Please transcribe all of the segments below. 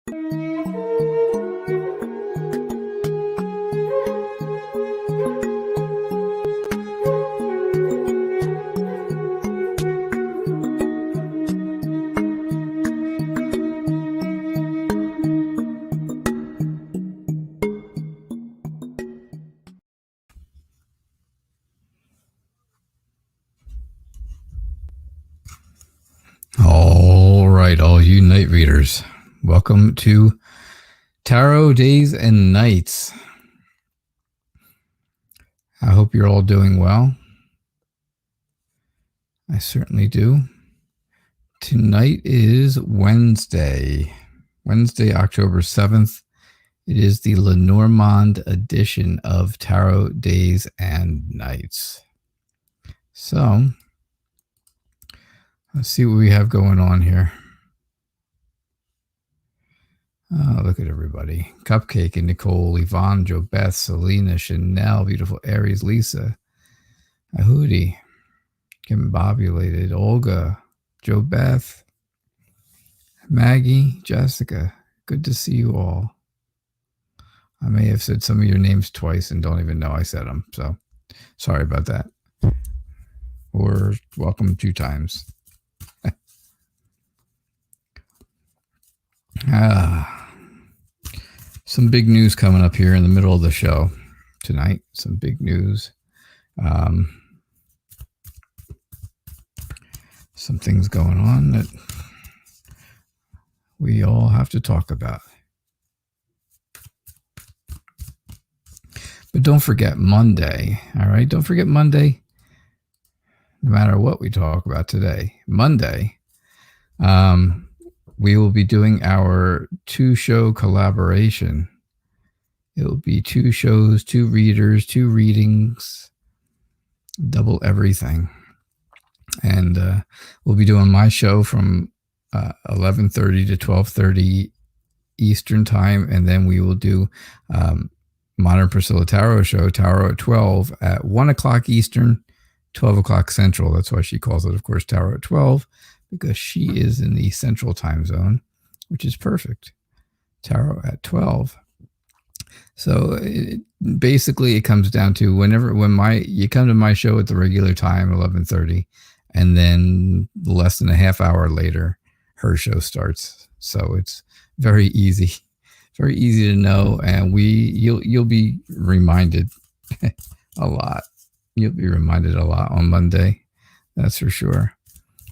All right, all you night readers, welcome to Tarot Days and Nights. I hope you're all doing well. I certainly do. Tonight is Wednesday, October 7th. It is the Lenormand edition of Tarot Days and Nights. So, let's see what we have going on here. Oh, look at everybody. Cupcake and Nicole, Yvonne, Jo Beth, Selena, Chanel, beautiful Aries, Lisa, Ahudi, Combobulated, Olga, Jo Beth, Maggie, Jessica. Good to see you all. I may have said some of your names twice and don't even know I said them. So sorry about that. Or welcome 2 times. Some big news coming up here in the middle of the show tonight. Some big news. Some things going on that we all have to talk about. But don't forget Monday, all right? Don't forget Monday, no matter what we talk about today. Monday, we will be doing our 2-show collaboration. It will be 2 shows, 2 readers, 2 readings, double everything. And we'll be doing my show from 11:30 to 12:30 Eastern time, and then we will do Modern Priscilla Tarot show, Tarot at 12 at 1 o'clock Eastern, 12 o'clock Central. That's why she calls it, of course, Tarot at 12. Because she is in the Central time zone, which is perfect. Tarot at 12. So basically it comes down to when you come to my show at the regular time, 11:30, and then less than a half hour later, her show starts. So it's very easy to know, and you'll be reminded a lot. You'll be reminded a lot on Monday, that's for sure.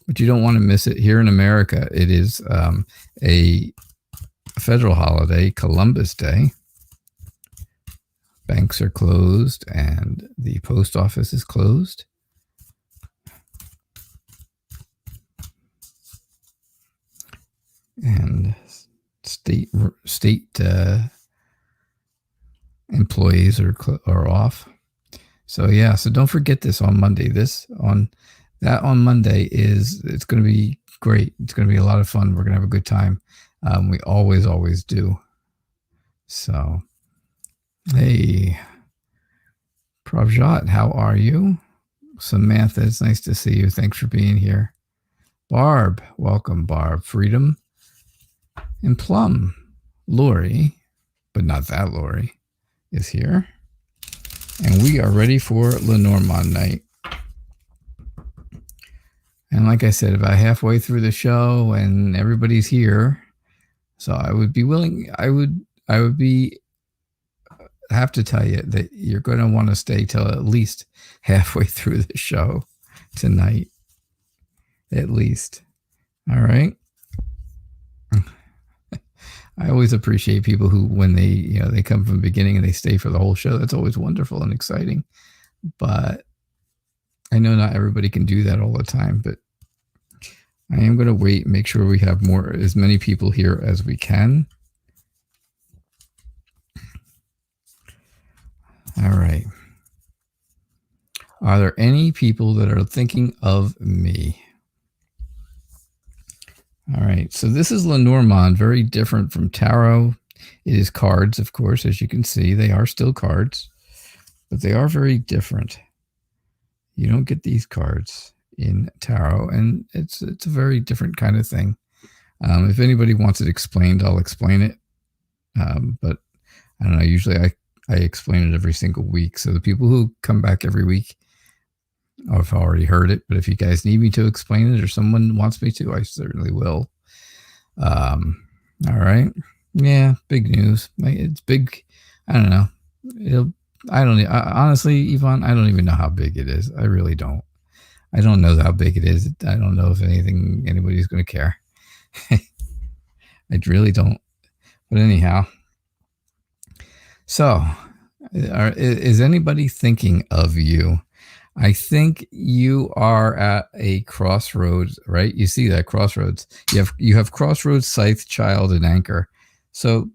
But you don't want to miss it. Here in America, it is a federal holiday, Columbus Day. Banks are closed and the post office is closed. And state employees are off. So yeah, so don't forget this on Monday. On Monday it's going to be great. It's going to be a lot of fun. We're going to have a good time. We always do. So, hey, Pravjot, how are you? Samantha, it's nice to see you. Thanks for being here. Barb, welcome, Barb. Freedom and Plum. Lori, but not that Lori, is here. And we are ready for Lenormand night. And like I said, about halfway through the show and everybody's here, so I would have to tell you that you're going to want to stay till at least halfway through the show tonight, at least. All right. I always appreciate people who, when they come from the beginning and they stay for the whole show. That's always wonderful and exciting. But I know not everybody can do that all the time, but I am going to wait and make sure we have as many people here as we can. All right. Are there any people that are thinking of me? All right. So this is Lenormand, very different from tarot. It is cards, of course, as you can see. They are still cards, but they are very different. You don't get these cards in tarot, and it's a very different kind of thing. If anybody wants it explained, I'll explain it. But I don't know. Usually I explain it every single week. So the people who come back every week, I've already heard it. But if you guys need me to explain it or someone wants me to, I certainly will. All right. Yeah, big news. It's big. I don't know. Honestly, Yvonne, I don't even know how big it is. I really don't. I don't know how big it is. I don't know if anybody's going to care. I really don't. But anyhow. So, is anybody thinking of you? I think you are at a crossroads, right? You see that crossroads. You have crossroads, scythe, child, and anchor. So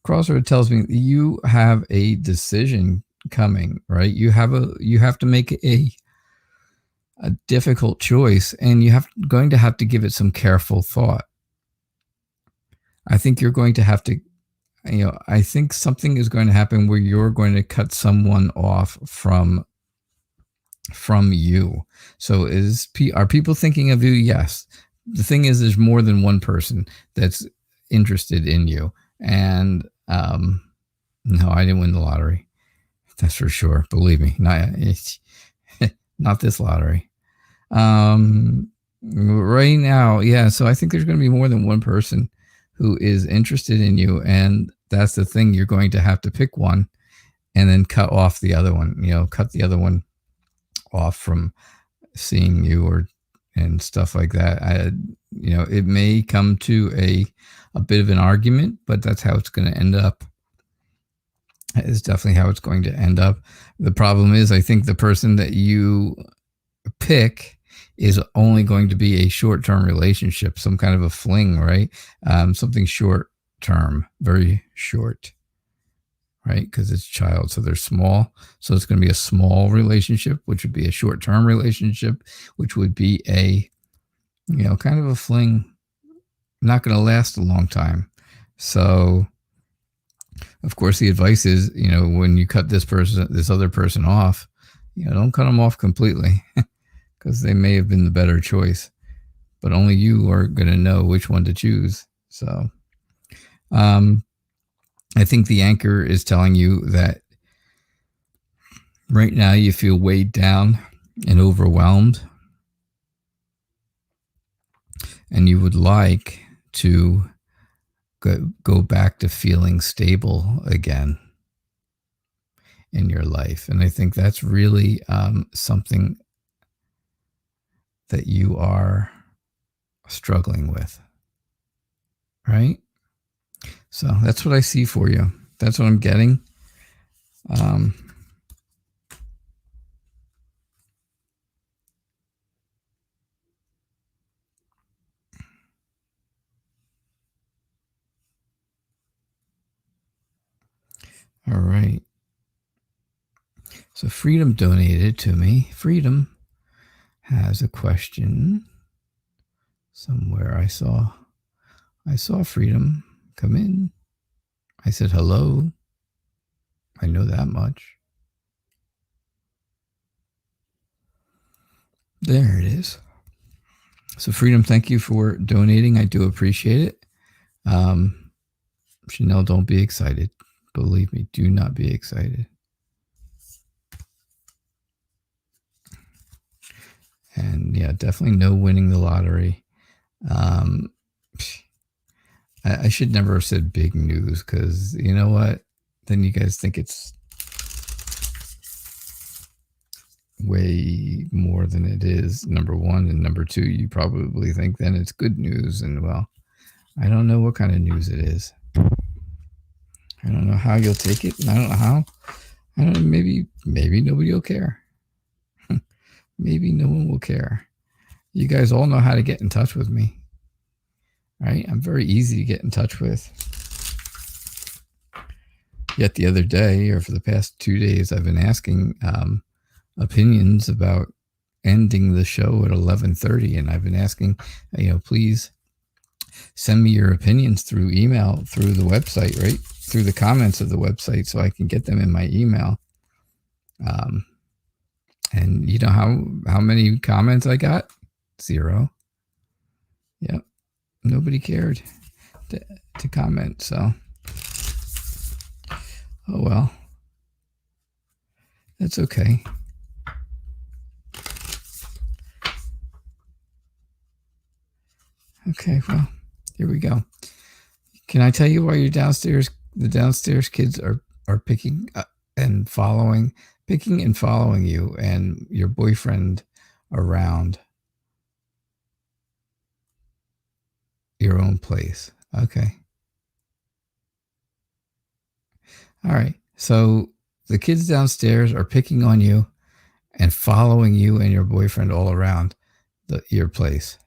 crossroad tells me you have a decision coming, right? You have to make a difficult choice, and going to have to give it some careful thought. I think you're going to have to, I think something is going to happen where you're going to cut someone off from you. So are people thinking of you? Yes. The thing is, there's more than one person that's interested in you. And no, I didn't win the lottery. That's for sure. Believe me. Not this lottery. Right now, yeah. So I think there's going to be more than one person who is interested in you. And that's the thing. You're going to have to pick one and then cut off the other one, cut the other one off from seeing you and stuff like that. It may come to a bit of an argument, but that's how it's going to end up. It's definitely how it's going to end up. The problem is, I think the person that you pick is only going to be a short-term relationship, some kind of a fling, right? Something short-term, very short, right? Because it's child, so they're small. So it's going to be a small relationship, which would be a short-term relationship, which would be a, kind of a fling, not going to last a long time. So, of course, the advice is, when you cut this other person off, don't cut them off completely because they may have been the better choice, but only you are going to know which one to choose. So, I think the anchor is telling you that right now you feel weighed down and overwhelmed, and you would like to go back to feeling stable again in your life. And I think that's really something that you are struggling with, right? So that's what I see for you. That's what I'm getting. All right. So Freedom donated to me. Freedom has a question somewhere. I saw Freedom come in. I said hello. I know that much. There it is. So Freedom, thank you for donating. I do appreciate it. Chanel, don't be excited. Believe me, do not be excited. And yeah, definitely no winning the lottery. I should never have said big news because you know what? Then you guys think it's way more than it is, number one. And number two, you probably think then it's good news. And well, I don't know what kind of news it is. I don't know how you'll take it. And I don't know how. I don't know, maybe nobody will care. Maybe no one will care. You guys all know how to get in touch with me. Right? I'm very easy to get in touch with. Yet the other day, or for the past 2 days, I've been asking opinions about ending the show at 11:30, and I've been asking, please send me your opinions through email, through the website, right? Through the comments of the website, so I can get them in my email. And you know how many comments I got? 0. Yep. nobody cared to comment. So, oh well, that's okay. Okay, well, here we go. Can I tell you why you're downstairs? The downstairs kids are picking and following you and your boyfriend around your own place. Okay. All right. So the kids downstairs are picking on you and following you and your boyfriend all around your place.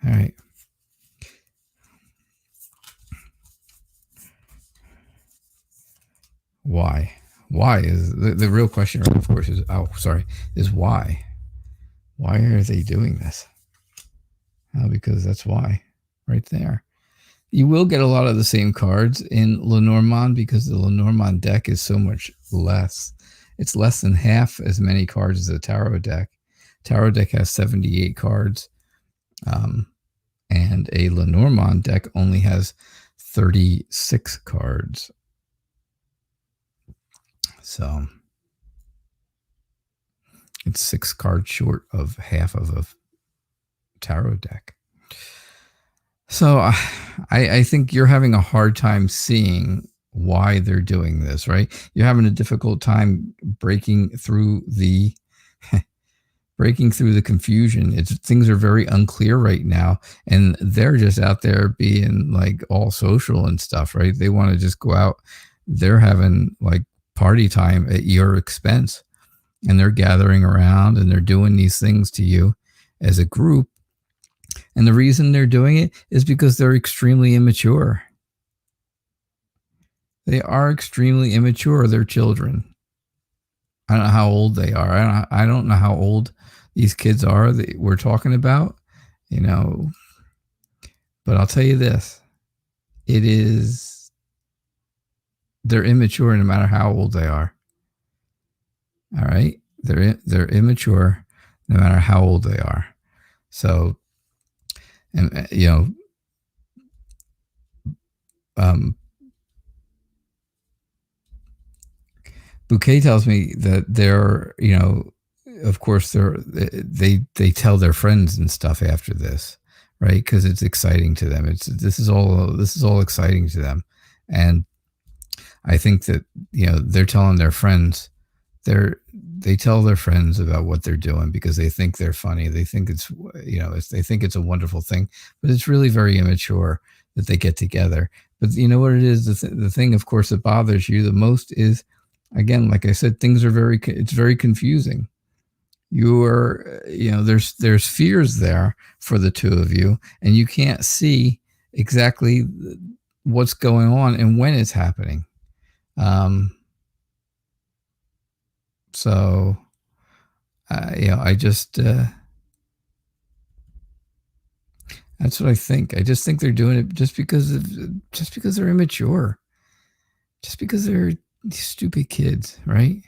All right. Why? Why is the real question, of course, is why? Why are they doing this? Because that's why, right there. You will get a lot of the same cards in Lenormand because the Lenormand deck is so much less. It's less than half as many cards as the Tarot deck. Tarot deck has 78 cards, and a Lenormand deck only has 36 cards. So it's 6 cards short of half of a Tarot deck. So I think you're having a hard time seeing why they're doing this, right? You're having a difficult time breaking through the confusion. Things are very unclear right now, and they're just out there being like all social and stuff, right? They want to just go out. They're having like party time at your expense, and they're gathering around and they're doing these things to you as a group. And the reason they're doing it is because they're extremely immature. They are extremely immature. They're children. I don't know how old they are. I don't know how old these kids are that we're talking about, but I'll tell you this. They're immature no matter how old they are. All right? They're immature no matter how old they are. So, and Bouquet tells me that they're, of course they tell their friends and stuff after this, right? Because it's exciting to them. This is all exciting to them, and I think that they're telling their friends. They tell their friends about what they're doing because they think they're funny. They think they think it's a wonderful thing, but it's really very immature that they get together. But you know what it is? The thing, of course, that bothers you the most is, again, like I said, it's very confusing. There's fears there for the two of you, and you can't see exactly what's going on and when it's happening. So, I just, that's what I think. I just think they're doing it just because they're immature, just because they're stupid kids, right?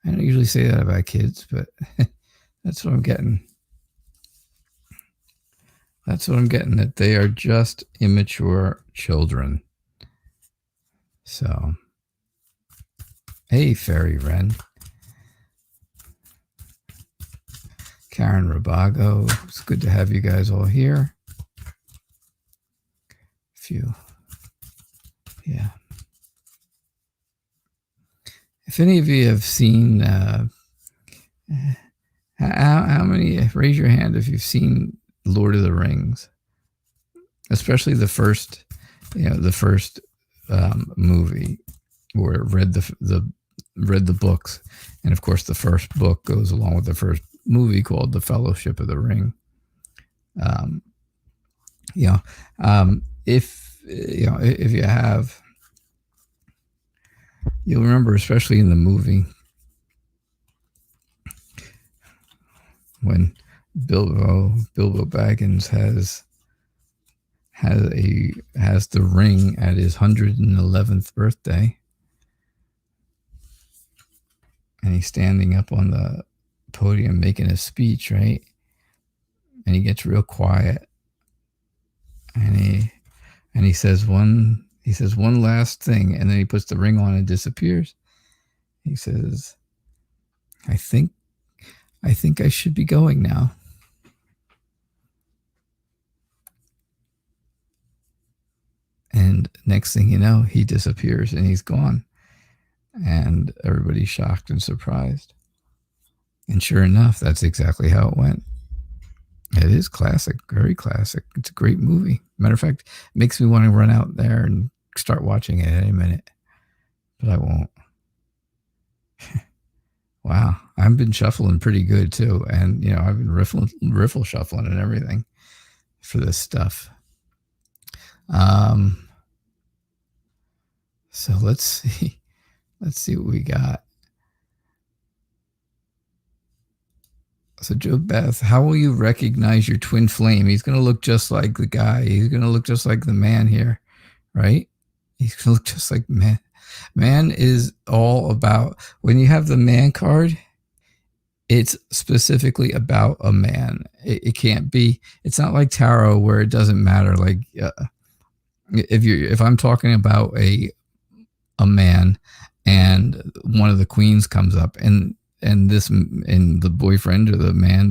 I don't usually say that about kids, but that's what I'm getting. That's what I'm getting, that they are just immature children. So, hey, Fairy Wren. Karen Rabago, it's good to have you guys all here. If any of you have seen, how many, raise your hand if you've seen Lord of the Rings, especially the first movie, or read the books, and of course the first book goes along with the first movie called The Fellowship of the Ring. If you have, you'll remember, especially in the movie, when Bilbo Baggins has the ring at his 111th birthday, and he's standing up on the podium making a speech, right? And he gets real quiet, And he says one last thing, and then he puts the ring on and disappears. He says, I think I should be going now. And next thing you know, he disappears and he's gone. And everybody's shocked and surprised. And sure enough, that's exactly how it went. It is classic, very classic. It's a great movie. Matter of fact, it makes me want to run out there and start watching it any minute. But I won't. Wow, I've been shuffling pretty good too. And, you know, I've been riffle shuffling and everything for this stuff. So let's see what we got. So Joe Beth, how will you recognize your twin flame? He's going to look just like the guy. He's going to look just like the man here, right? He's going to look just like man. Man is all about, when you have the man card, it's specifically about a man. It can't be, it's not like tarot where it doesn't matter. Like if I'm talking about a man and one of the queens comes up and the boyfriend or the man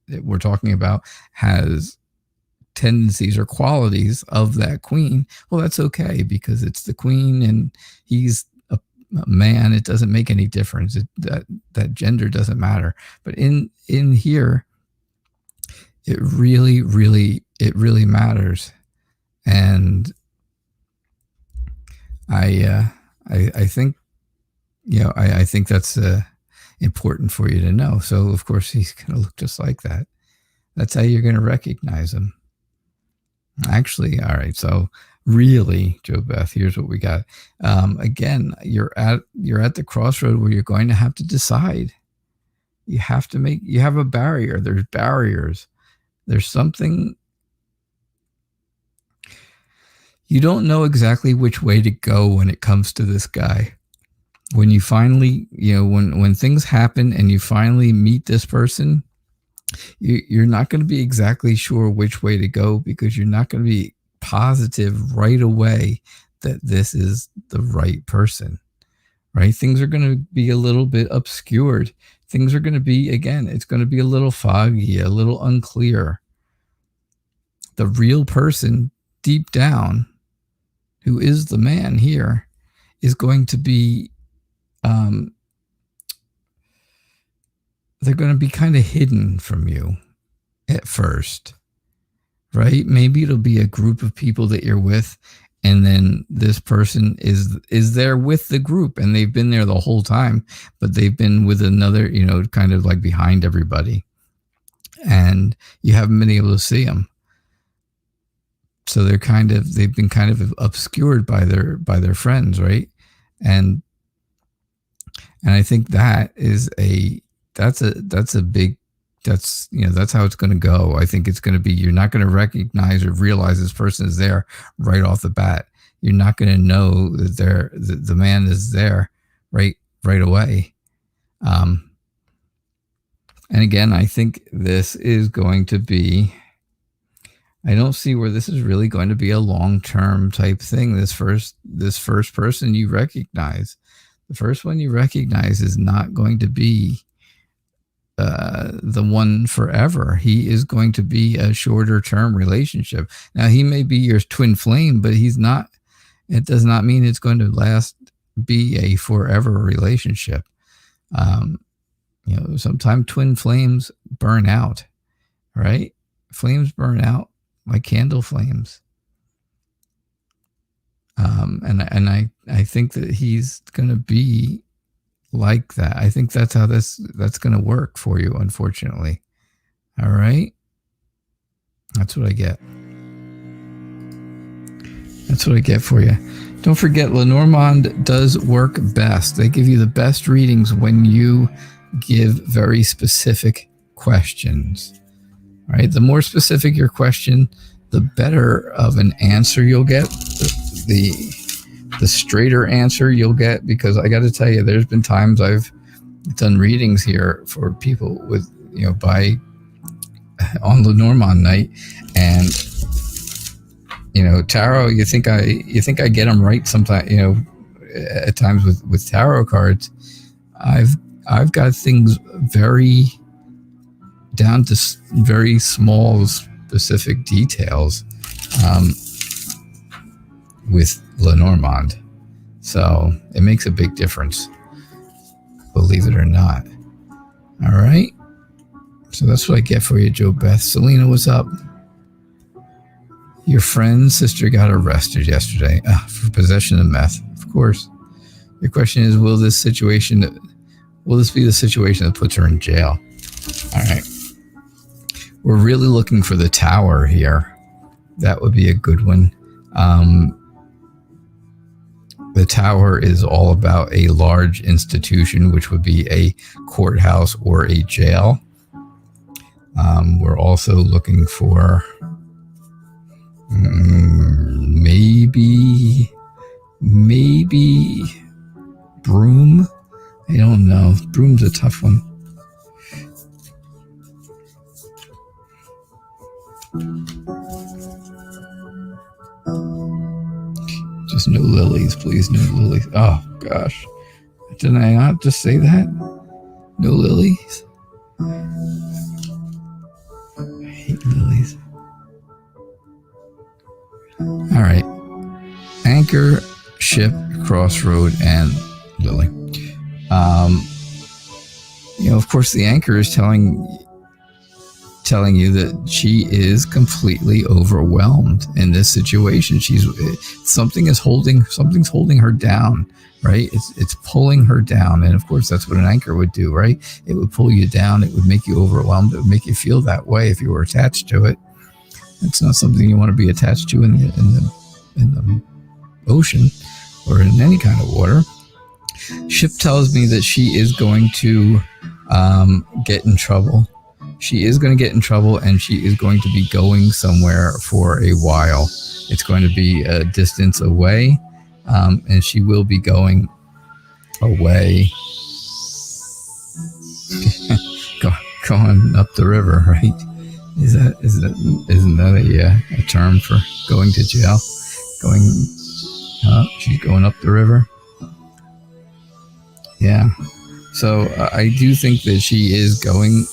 that we're talking about has tendencies or qualities of that queen, well, that's okay because it's the queen and he's a man. It doesn't make any difference. That gender doesn't matter. But in here, it really matters. And I think, you know, I think that's important for you to know. So of course he's going to look just like that. That's how you're going to recognize him. Actually, all right. So really, Joe Beth, here's what we got. Again, you're at the crossroad where you're going to have to decide. You have a barrier. There's barriers. There's something. You don't know exactly which way to go when it comes to this guy. When you finally, you know, when things happen and you finally meet this person, you're not going to be exactly sure which way to go because you're not going to be positive right away that this is the right person, right? Things are going to be a little bit obscured. Things are going to be, again, it's going to be a little foggy, a little unclear. The real person deep down, who is the man here, is going to be, they're going to be kind of hidden from you at first, right? Maybe it'll be a group of people that you're with, and then this person is there with the group, and they've been there the whole time, but they've been with another, you know, kind of like behind everybody, and you haven't been able to see them. So they've been kind of obscured by their friends, right? And I think that's how it's going to go. I think it's going to be, you're not going to recognize or realize this person is there right off the bat. You're not going to know that the man is there right away. And again, I think this is going to be, I don't see where this is really going to be a long-term type thing. This first person you recognize, the first one you recognize is not going to be the one forever. He is going to be a shorter term relationship. Now he may be your twin flame, but he's not, it does not mean it's going to be a forever relationship. You know, sometimes twin flames burn out, right? Flames burn out like candle flames. And I think that he's going to be like that. I think that's how that's going to work for you, unfortunately. All right. That's what I get. That's what I get for you. Don't forget, Lenormand does work best. They give you the best readings when you give very specific questions. All right. The more specific your question, the better of an answer you'll get. The straighter answer you'll get, because I got to tell you, there's been times I've done readings here for people with, you know, on Lenormand night, and tarot. You think I get them right sometimes. At times with tarot cards, I've got things very down to very small, specific details with Lenormand. So it makes a big difference, believe it or not. All right. So that's what I get for you, Joe Beth. Selena, what's up? Your friend's sister got arrested yesterday for possession of meth. Of course. Your question is, will this be the situation that puts her in jail? All right. We're really looking for the tower here. That would be a good one. The tower is all about a large institution, which would be a courthouse or a jail. We're also looking for maybe broom. I don't know. Broom's a tough one. Just no lilies, please. No lilies. Oh, gosh. Didn't I not just say that? No lilies? I hate lilies. All right. Anchor, ship, crossroad, and lily. Of course, the anchor is telling you that she is completely overwhelmed in this situation. Something's holding her down, right? It's pulling her down, and of course that's what an anchor would do, right? It would pull you down. It would make you overwhelmed. It would make you feel that way if you were attached to it. It's not something you want to be attached to in the ocean or in any kind of water. Ship tells me that she is going to get in trouble. She is going to get in trouble, and she is going to be going somewhere for a while. It's going to be a distance away, and she will be going away, going up the river, right? Isn't that a term for going to jail? She's going up the river. Yeah. So I do think that she is going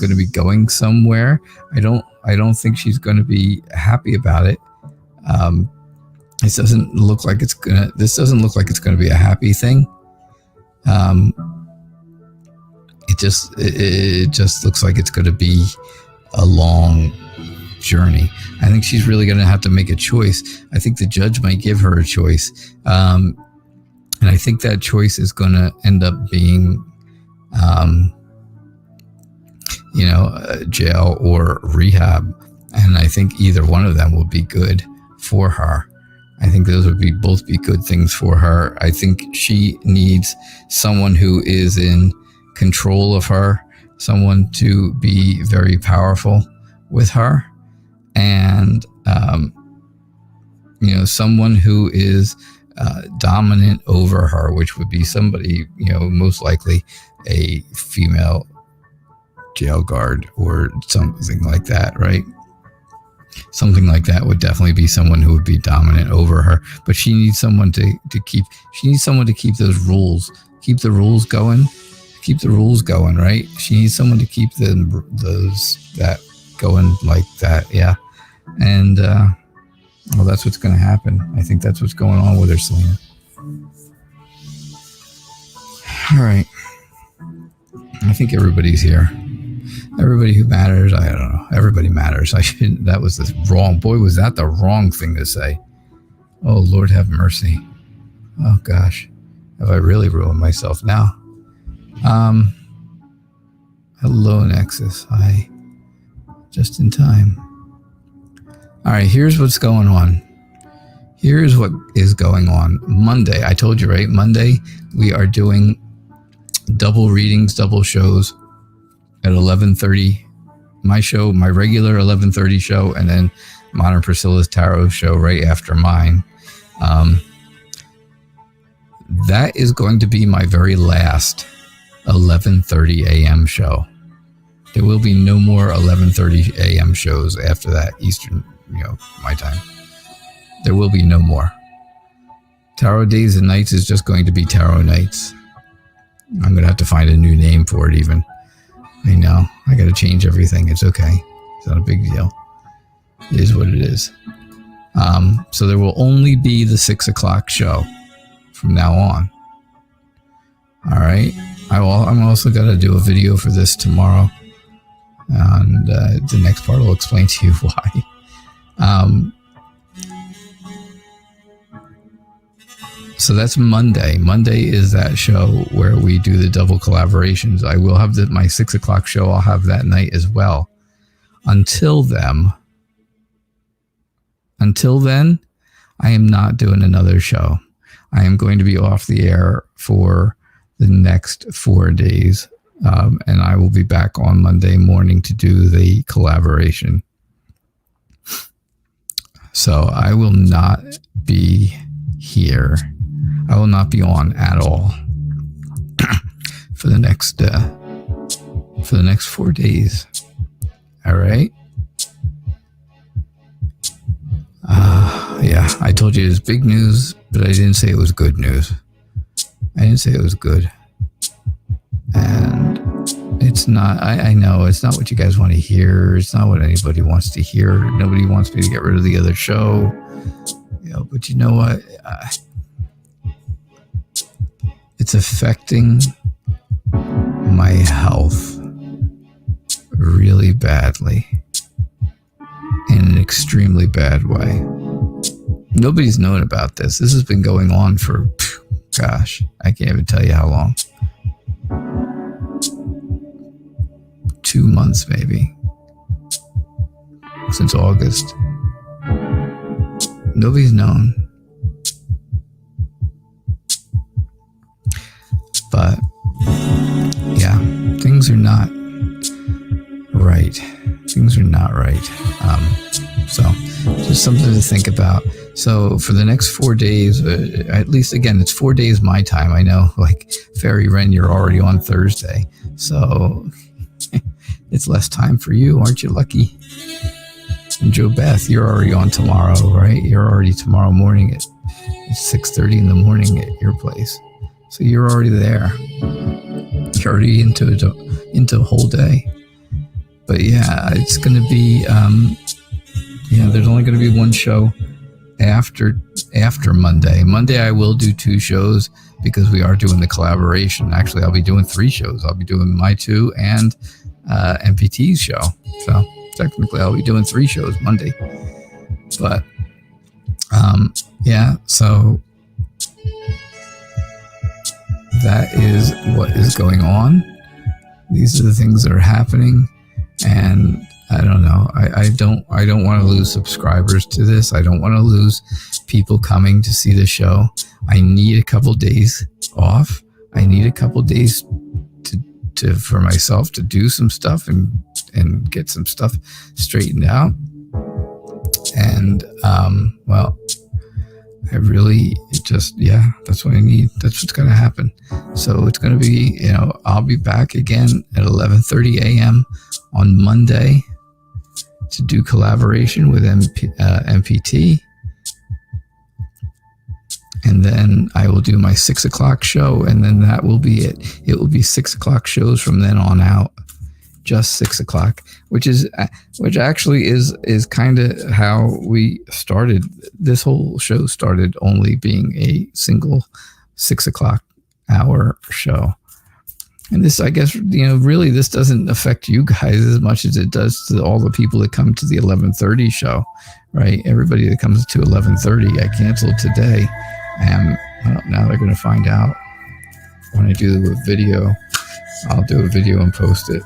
to be going somewhere. I don't think she's going to be happy about it. This doesn't look like it's going to be a happy thing. It just looks like it's going to be a long journey. I think she's really going to have to make a choice. I think the judge might give her a choice. And I think that choice is going to end up being, jail or rehab. And I think either one of them will be good for her. I think those would both be good things for her. I think she needs someone who is in control of her, someone to be very powerful with her, and someone who is dominant over her, which would be somebody, most likely a female jail guard or something like that, right? Something like that would definitely be someone who would be dominant over her. But she needs someone to keep those rules, keep the rules going, right? She needs someone to keep that going like that, yeah. And well, that's what's going to happen. I think that's what's going on with her, Selena. All right. I think everybody's here. Everybody who matters. I don't know. Everybody matters. That was the wrong. Boy, was that the wrong thing to say. Oh, Lord have mercy. Oh, gosh. Have I really ruined myself now? Hello, Nexus. Hi. Just in time. All right, here's what's going on. Here's what is going on. Monday, I told you, right? Monday, we are doing double readings, double shows at 11:30. My show, my regular 11:30 show, and then Modern Priscilla's Tarot show right after mine. That is going to be my very last 11:30 a.m. show. There will be no more 11:30 a.m. shows after that, Eastern, my time. There will be no more. Tarot Days and Nights is just going to be Tarot Nights. I'm going to have to find a new name for it even. I know. I got to change everything. It's okay. It's not a big deal. It is what it is. So there will only be the 6 o'clock show from now on. All right. I'm also going to do a video for this tomorrow. And the next part will explain to you why. So that's Monday. Monday is that show where we do the double collaborations. I will have my 6 o'clock show. I'll have that night as well. Until then, I am not doing another show. I am going to be off the air for the next 4 days. And I will be back on Monday morning to do the collaboration. So I will not be here. I will not be on at all for the next 4 days. All right. Yeah, I told you it was big news, but I didn't say it was good news. I didn't say it was good. And it's not, I know it's not what you guys want to hear. It's not what anybody wants to hear. Nobody wants me to get rid of the other show. But you know what? It's affecting my health really badly. In an extremely bad way. Nobody's known about this. This has been going on for, gosh, I can't even tell you how long. 2 months maybe. Since August. Nobody's known. But, yeah, things are not right. Things are not right. So just something to think about. So for the next 4 days, at least again, it's 4 days my time. I know, like Fairy Wren, you're already on Thursday. So it's less time for you. Aren't you lucky? And Joe Beth, you're already on tomorrow, right? You're already tomorrow morning at 6:30 in the morning at your place. So you're already there. You're already into a whole day. But yeah, it's going to be, there's only going to be one show after Monday. Monday I will do 2 shows because we are doing the collaboration. Actually, I'll be doing 3 shows. I'll be doing my 2 and MPT's show. So technically I'll be doing 3 shows Monday. But so that is what is going on. These are the things that are happening. And I don't know. I don't want to lose subscribers to this. I don't want to lose people coming to see the show. I need a couple days off. I need a couple days to for myself to do some stuff and get some stuff straightened out. And that's what I need. That's what's going to happen. So it's going to be, I'll be back again at 11:30 a.m. on Monday to do collaboration with MPT. And then I will do my 6 o'clock show, and then that will be it. It will be 6 o'clock shows from then on out. Just 6 o'clock, which actually is kind of how we started. This whole show started only being a single 6 o'clock hour show. And this, I guess, really this doesn't affect you guys as much as it does to all the people that come to the 11:30 show, right? Everybody that comes to 11:30, I canceled today. And now they're going to find out when I do a video. I'll do a video and post it,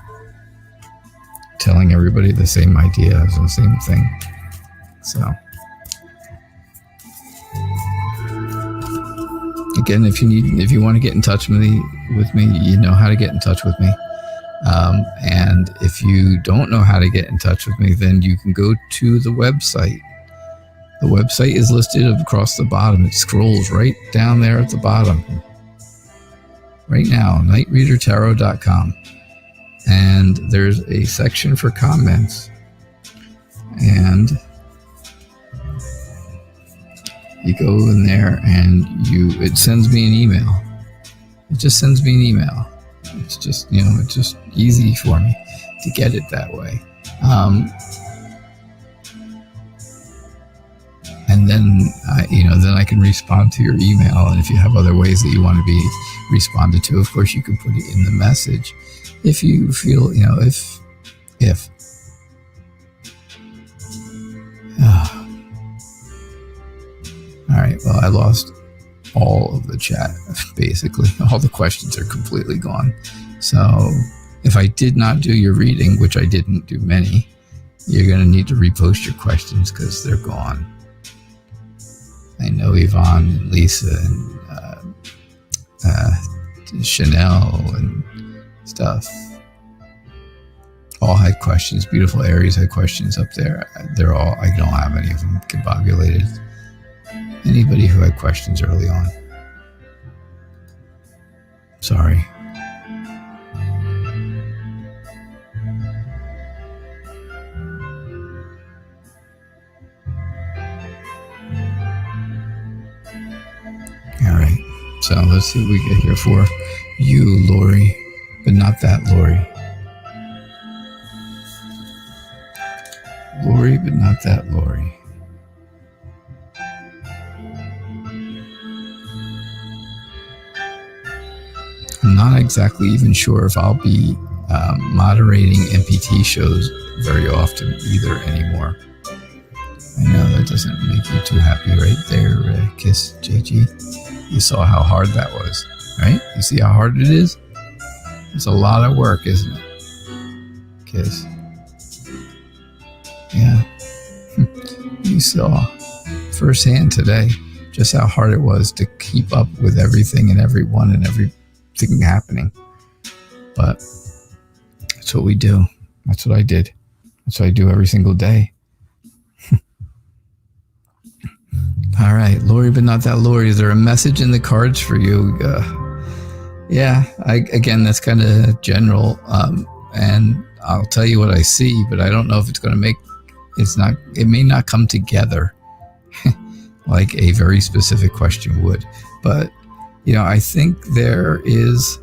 telling everybody the same ideas and the same thing. So again, if you want to get in touch with me, you know how to get in touch with me. And if you don't know how to get in touch with me, then you can go to the website. The website is listed across the bottom. It scrolls right down there at the bottom. Right now, KnightReaderTarot.com. And there's a section for comments. And You go in there and it sends me an email. It just sends me an email. It's just, it's just easy for me to get it that way. And then I can respond to your email. And if you have other ways that you want to be responded to, of course, you can put it in the message. If you feel, if. All right. Well, I lost all of the chat. Basically, all the questions are completely gone. So if I did not do your reading, which I didn't do many, you're going to need to repost your questions because they're gone. I know Yvonne and Lisa and Chanel and stuff all had questions. Beautiful Aries had questions up there. I don't have any of them combobulated. Anybody who had questions early on. Sorry. All right. So let's see what we get here for you, Lori, but not that Lori. Lori, but not that Lori. I'm not exactly even sure if I'll be moderating MPT shows very often either anymore. I know that doesn't make you too happy right there, Kiss JG. You saw how hard that was, right? You see how hard it is? It's a lot of work, isn't it? Kiss. Yeah. You saw firsthand today just how hard it was to keep up with everything and everyone and everything happening. But that's what we do. That's what I did. That's what I do every single day. All right, Lori, but not that Lori. Is there a message in the cards for you? Yeah, again, that's kind of general. And I'll tell you what I see, but I don't know if it's going to make, it may not come together like a very specific question would. But, I think there is,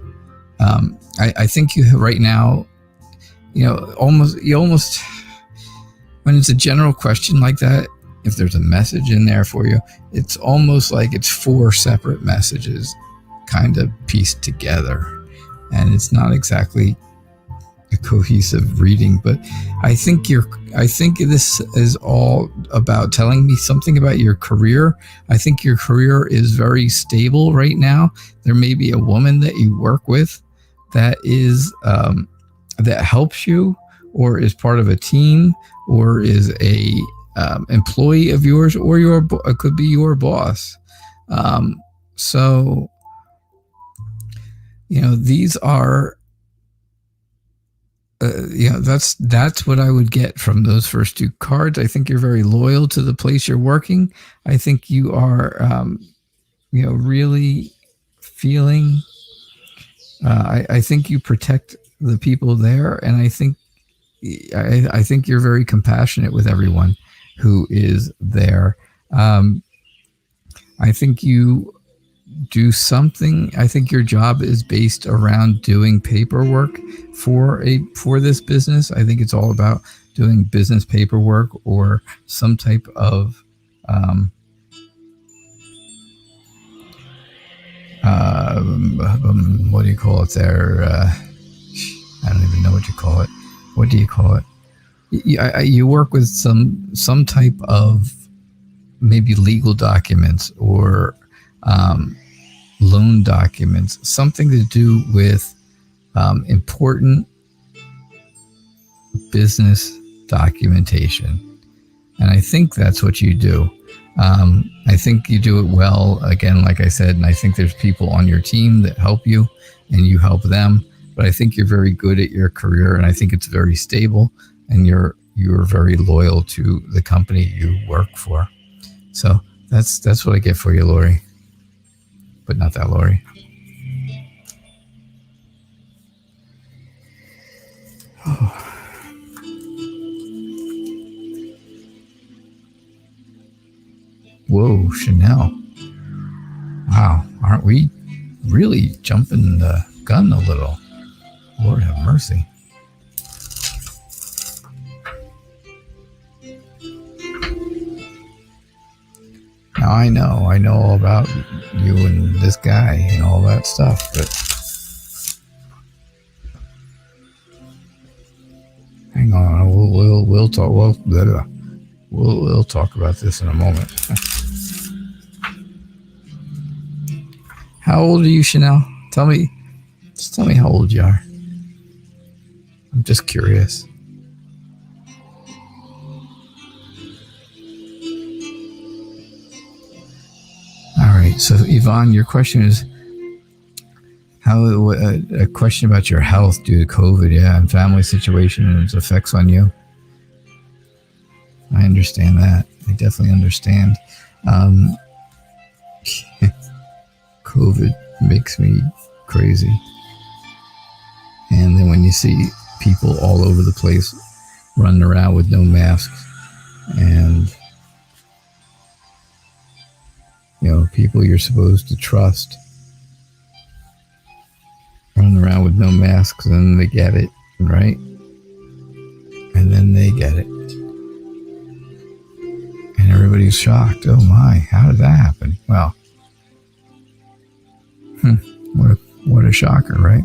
I think you right now, almost, when it's a general question like that, if there's a message in there for you, it's almost like it's 4 separate messages kind of pieced together. And it's not exactly a cohesive reading, but I think this is all about telling me something about your career. I think your career is very stable right now. There may be a woman that you work with that is that helps you, or is part of a team, or is a employee of yours, or it could be your boss. So these are that's what I would get from those first 2 cards. I think you're very loyal to the place you're working. I think you are really feeling I think you protect the people there, and I think you're very compassionate with everyone who is there. I think you do something. I think your job is based around doing paperwork for this business. I think it's all about doing business paperwork or some type of what do you call it there? I don't even know what you call it. What do you call it? You work with some type of maybe legal documents or loan documents, something to do with important business documentation. And I think that's what you do. I think you do it well, again, like I said, and I think there's people on your team that help you and you help them. But I think you're very good at your career, and I think it's very stable, and you're very loyal to the company you work for. So that's what I get for you, Lori. But not that Lori. Oh. Whoa. Oh, Chanel. Wow, aren't we really jumping the gun a little? Lord have mercy. Now I know all about you and this guy and all that stuff, but hang on, we'll talk. We'll talk about this in a moment. How old are you, Chanel? Just tell me how old you are. I'm just curious. All right. So, Yvonne, your question is a question about your health due to COVID, and family situation and its effects on you. I understand that. I definitely understand. COVID makes me crazy. And then when you see people all over the place running around with no masks, and people you're supposed to trust running around with no masks, and they get it, right? And then they get it. And everybody's shocked. Oh my, how did that happen? Well, what a shocker, right?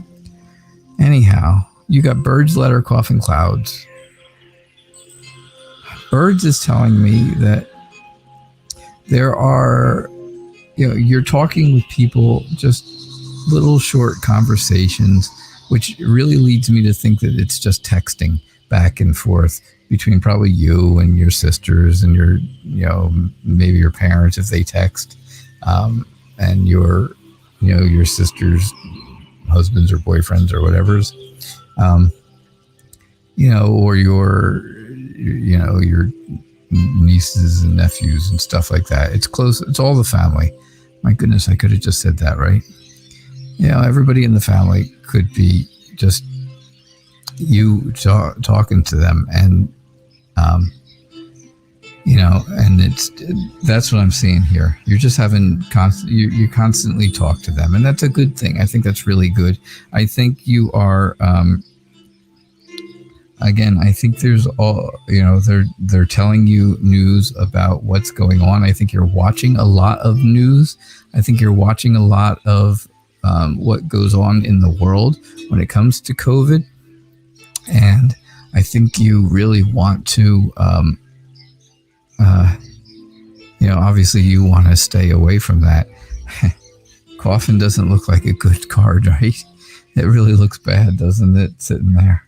Anyhow, you got birds, letter, coughing clouds. Birds is telling me that there are, you're talking with people, just little short conversations, which really leads me to think that it's just texting back and forth between probably you and your sisters and your, maybe your parents if they text, and your sisters' husbands or boyfriends or whatever's, or your nieces and nephews and stuff like that. It's close. It's all the family. My goodness, I could have just said that, right? Everybody in the family could be just you talking to them, and and that's what I'm seeing here. You're just having you constantly talk to them, and that's a good thing. I think that's really good. I think you are. Again, I think there's all, they're telling you news about what's going on. I think you're watching a lot of news. I think you're watching a lot of what goes on in the world when it comes to COVID. And I think you really want to, obviously you want to stay away from that. Coffin doesn't look like a good card, right? It really looks bad, doesn't it, sitting there?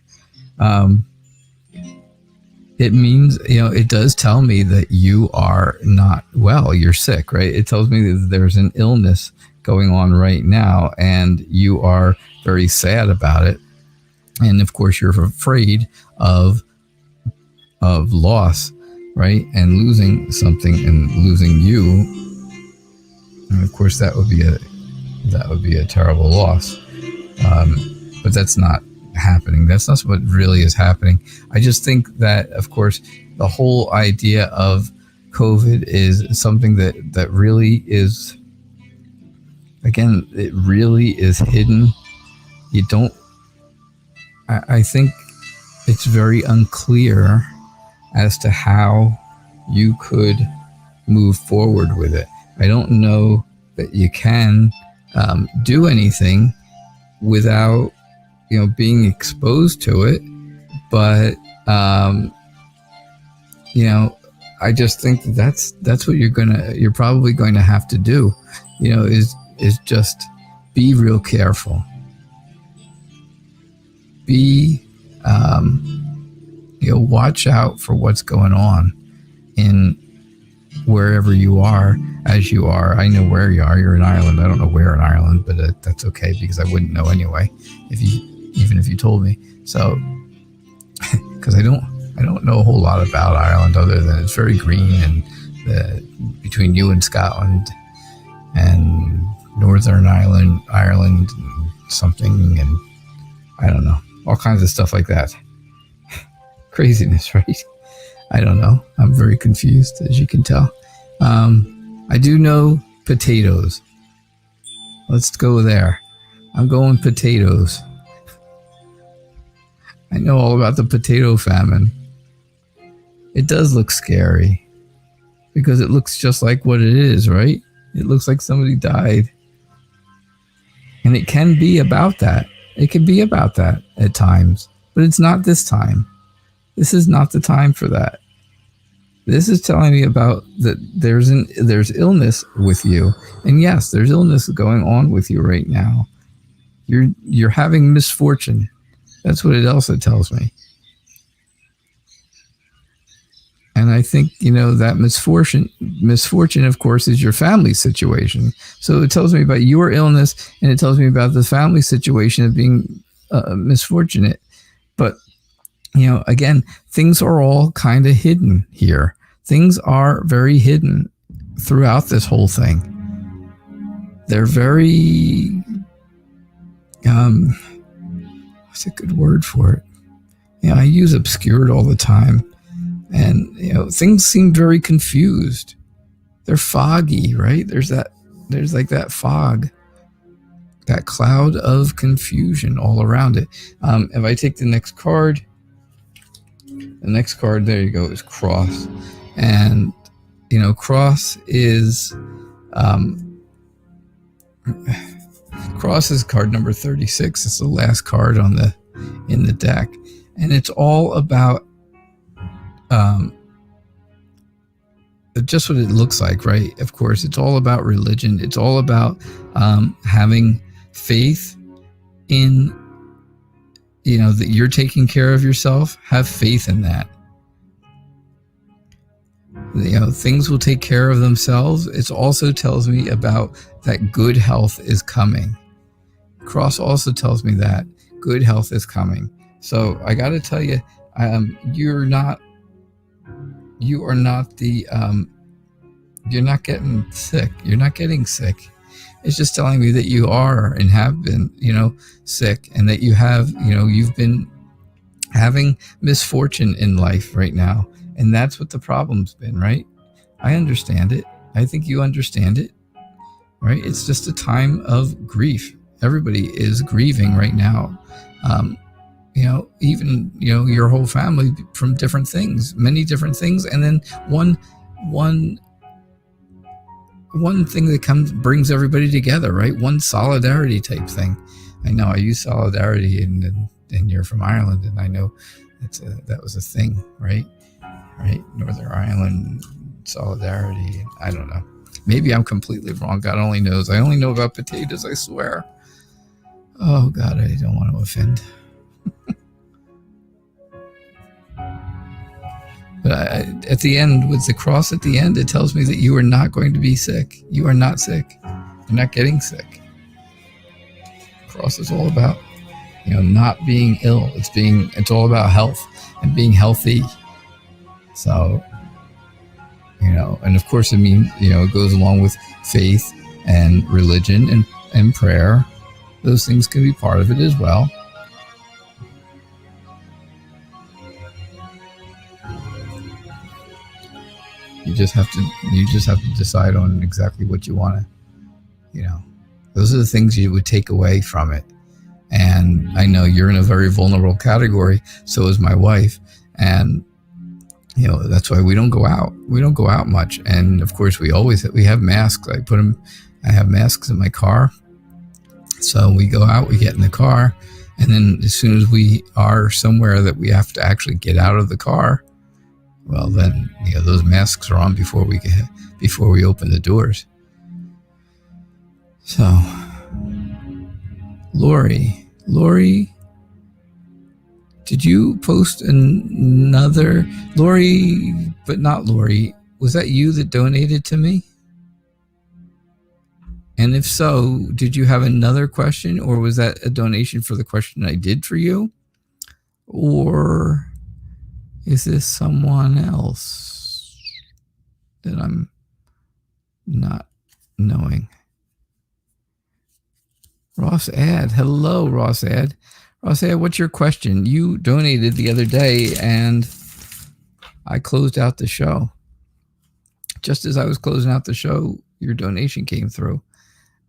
It means, it does tell me that you are not well. You're sick, right? It tells me that there's an illness going on right now, and you are very sad about it. And of course, you're afraid of loss, right? And losing something and losing you. And of course, that would be a terrible loss. But that's not happening. That's not what really is happening. I just think that, of course, the whole idea of COVID is something that really is, again, it really is hidden. I think it's very unclear as to how you could move forward with it. I don't know that you can do anything without being exposed to it, but I just think that's what you're probably going to have to do, is just be real careful. Be watch out for what's going on in wherever you are, as you are. I know where you are. You're in Ireland. I don't know where in Ireland, but that's okay, because I wouldn't know anyway even if you told me. So, because I don't know a whole lot about Ireland, other than it's very green, and between you and Scotland and Northern Ireland and something, and I don't know, all kinds of stuff like that. Craziness, right? I don't know. I'm very confused, as you can tell. I do know potatoes. Let's go there. I'm going potatoes. I know all about the potato famine. It does look scary because it looks just like what it is, right? It looks like somebody died. And it can be about that. It can be about that at times, but it's not this time. This is not the time for that. This is telling me about that there's illness with you. And yes, there's illness going on with you right now. You're having misfortune. That's what it also tells me. And I think, that misfortune, of course, is your family situation. So it tells me about your illness, and it tells me about the family situation of being misfortunate. But, again, things are all kind of hidden here. Things are very hidden throughout this whole thing. They're very, what's a good word for it? I use obscured all the time. And, things seem very confused. They're foggy, right? There's like that fog, that cloud of confusion all around it. If I take the next card, there you go, is cross. And, cross is, cross is card number 36. It's the last card in the deck. And it's all about, just what it looks like, right? Of course, it's all about religion. It's all about having faith in, that you're taking care of yourself. Have faith in that. Things will take care of themselves. It also tells me about that good health is coming. Cross also tells me that good health is coming. So I got to tell you, you're not getting sick. You're not getting sick. It's just telling me that you are and have been, sick, and that you have, you've been having misfortune in life right now. And that's what the problem's been, right? I understand it. I think you understand it, right? It's just a time of grief. Everybody is grieving right now. Even, your whole family from different things, many different things. And then one thing that brings everybody together, right? One solidarity type thing. I know I use solidarity and you're from Ireland, and I know that was a thing, right? Right. Northern Ireland solidarity. I don't know. Maybe I'm completely wrong. God only knows. I only know about potatoes, I swear. Oh God, I don't want to offend. But at the end, with the cross at the end, it tells me that you are not going to be sick. You are not sick. You're not getting sick. Cross is all about, not being ill. It's all about health and being healthy. So, and of course, it goes along with faith and religion and prayer. Those things can be part of it as well. You just have to decide on exactly what you want to, those are the things you would take away from it. And I know you're in a very vulnerable category. So is my wife. And, that's why we don't go out. We don't go out much. And of course we have masks. I have masks in my car. So we go out, we get in the car. And then as soon as we are somewhere that we have to actually get out of the car, well, then, those masks are on before we open the doors. So, Lori, did you post another? Lori, but not Lori. Was that you that donated to me? And if so, did you have another question, or was that a donation for the question I did for you? Or is this someone else that I'm not knowing? Ross Ad. Hello, Ross Ad. Ross Ad, what's your question? You donated the other day and I closed out the show. just as I was closing out the show, your donation came through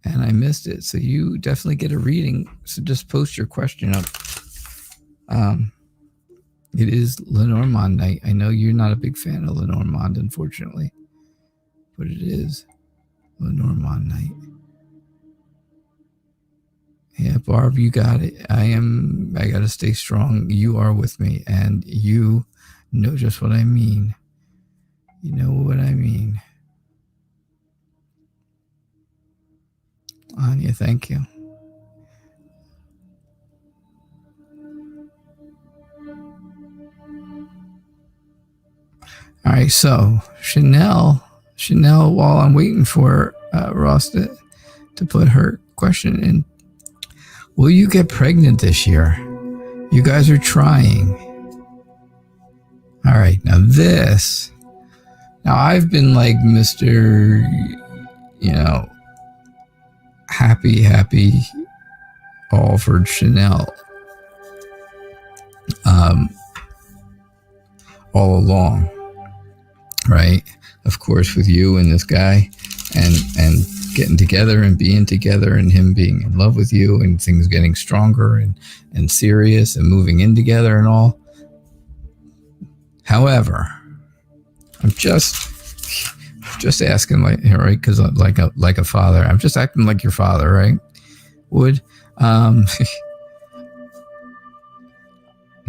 and I missed it. So you definitely get a reading. So just post your question up. It is Lenormand night. I know you're not a big fan of Lenormand, unfortunately, but it is Lenormand night. Yeah, Barb, you got it. I got to stay strong. You are with me, and you know just what I mean. You know what I mean. Anya, thank you. All right, so Chanel, while I'm waiting for Ross to put her question in, will you get pregnant this year? You guys are trying. All right, now I've been like Mr., happy Alfred Chanel all along. Right, of course, with you and this guy, and getting together and being together, and him being in love with you, and things getting stronger and serious, and moving in together and all. However, I'm just asking, like, right, because like a father, I'm just acting like your father, right?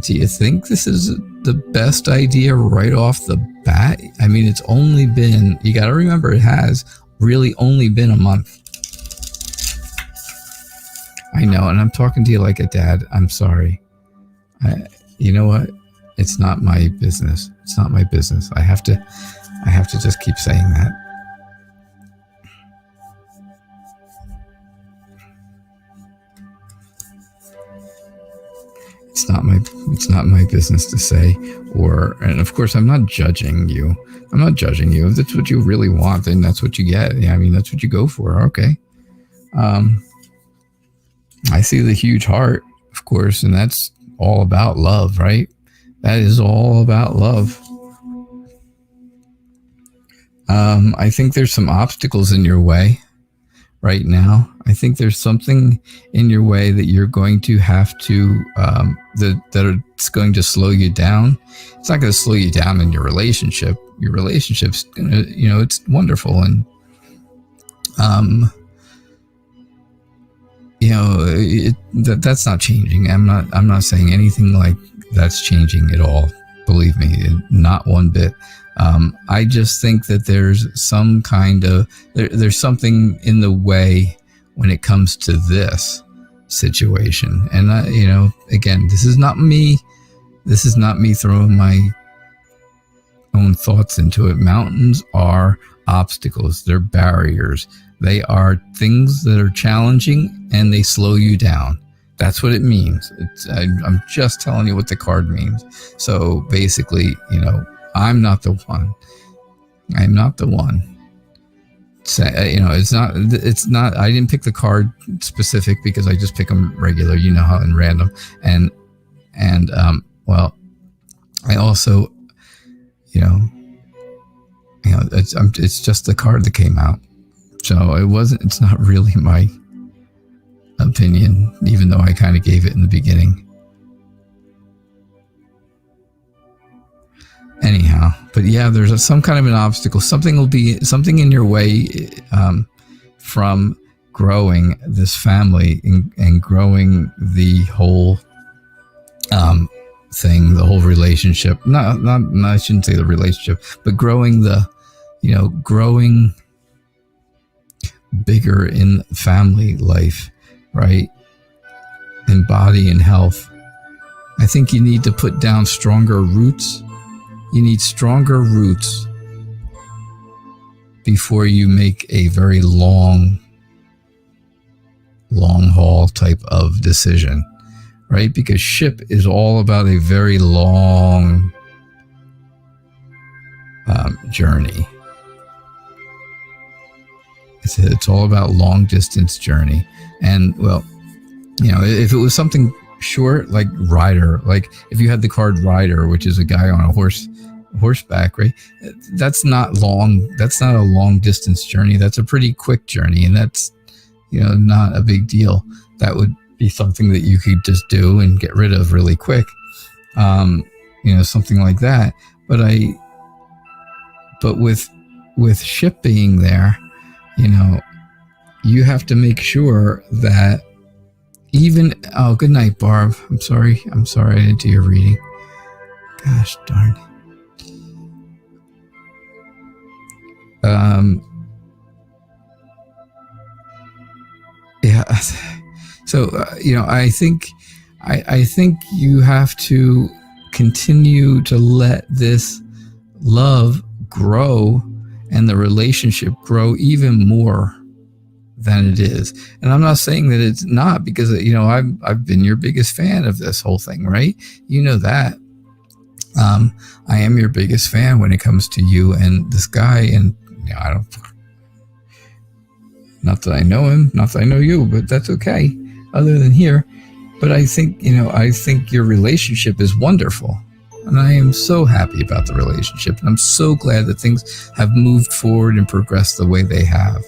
Do you think this is the best idea right off the bat? I mean, it's only been, you got to remember, it has really only been a month. I know, and I'm talking to you like a dad. I'm sorry. You know what? It's not my business. It's not my business. I have to just keep saying that. It's not my business to say, and of course I'm not judging you. If that's what you really want, then that's what you get. Yeah, I mean, that's what you go for. Okay. I see the huge heart, of course, and that's all about love, right? That is all about love. I think there's some obstacles in your way right now. I think there's something in your way that you're going to have to, it's going to slow you down. It's not going to slow you down in your relationship. Your relationship's going to, it's wonderful. And, that's not changing. I'm not saying anything like that's changing at all. Believe me, not one bit. I just think that there's some kind of, there's something in the way when it comes to this situation. And, again, this is not me throwing my own thoughts into it. Mountains are obstacles. They're barriers. They are things that are challenging and they slow you down. That's what it means. I'm just telling you what the card means. So basically, I'm not the one. I'm not the one. It's not, I didn't pick the card specific because I just pick them regular, how, and random. And well, I also, it's just the card that came out. So it's not really my opinion, even though I kind of gave it in the beginning. Anyhow, but yeah, there's some kind of an obstacle. Something in your way from growing this family and growing the whole thing, the whole relationship. Not I shouldn't say the relationship, but growing growing bigger in family life, right? In body and health. I think you need to put down stronger roots. You need stronger roots before you make a very long haul type of decision, right? Because ship is all about a very long journey. It's all about long distance journey. And well, if it was something short, like rider, like if you had the card rider, which is a guy on a horse, horseback, right? That's not long. That's not a long distance journey. That's a pretty quick journey, and that's, not a big deal. That would be something that you could just do and get rid of really quick. Something like that. But with ship being there, you have to make sure that even, oh, good night, Barb. I'm sorry I didn't do your reading. Gosh darn. Yeah. So, I think you have to continue to let this love grow and the relationship grow even more than it is. And I'm not saying that it's not, because, I've been your biggest fan of this whole thing, right? You know that. I am your biggest fan when it comes to you and this guy, and not that I know him, not that I know you, but that's okay, other than here. But I think your relationship is wonderful. And I am so happy about the relationship. And I'm so glad that things have moved forward and progressed the way they have.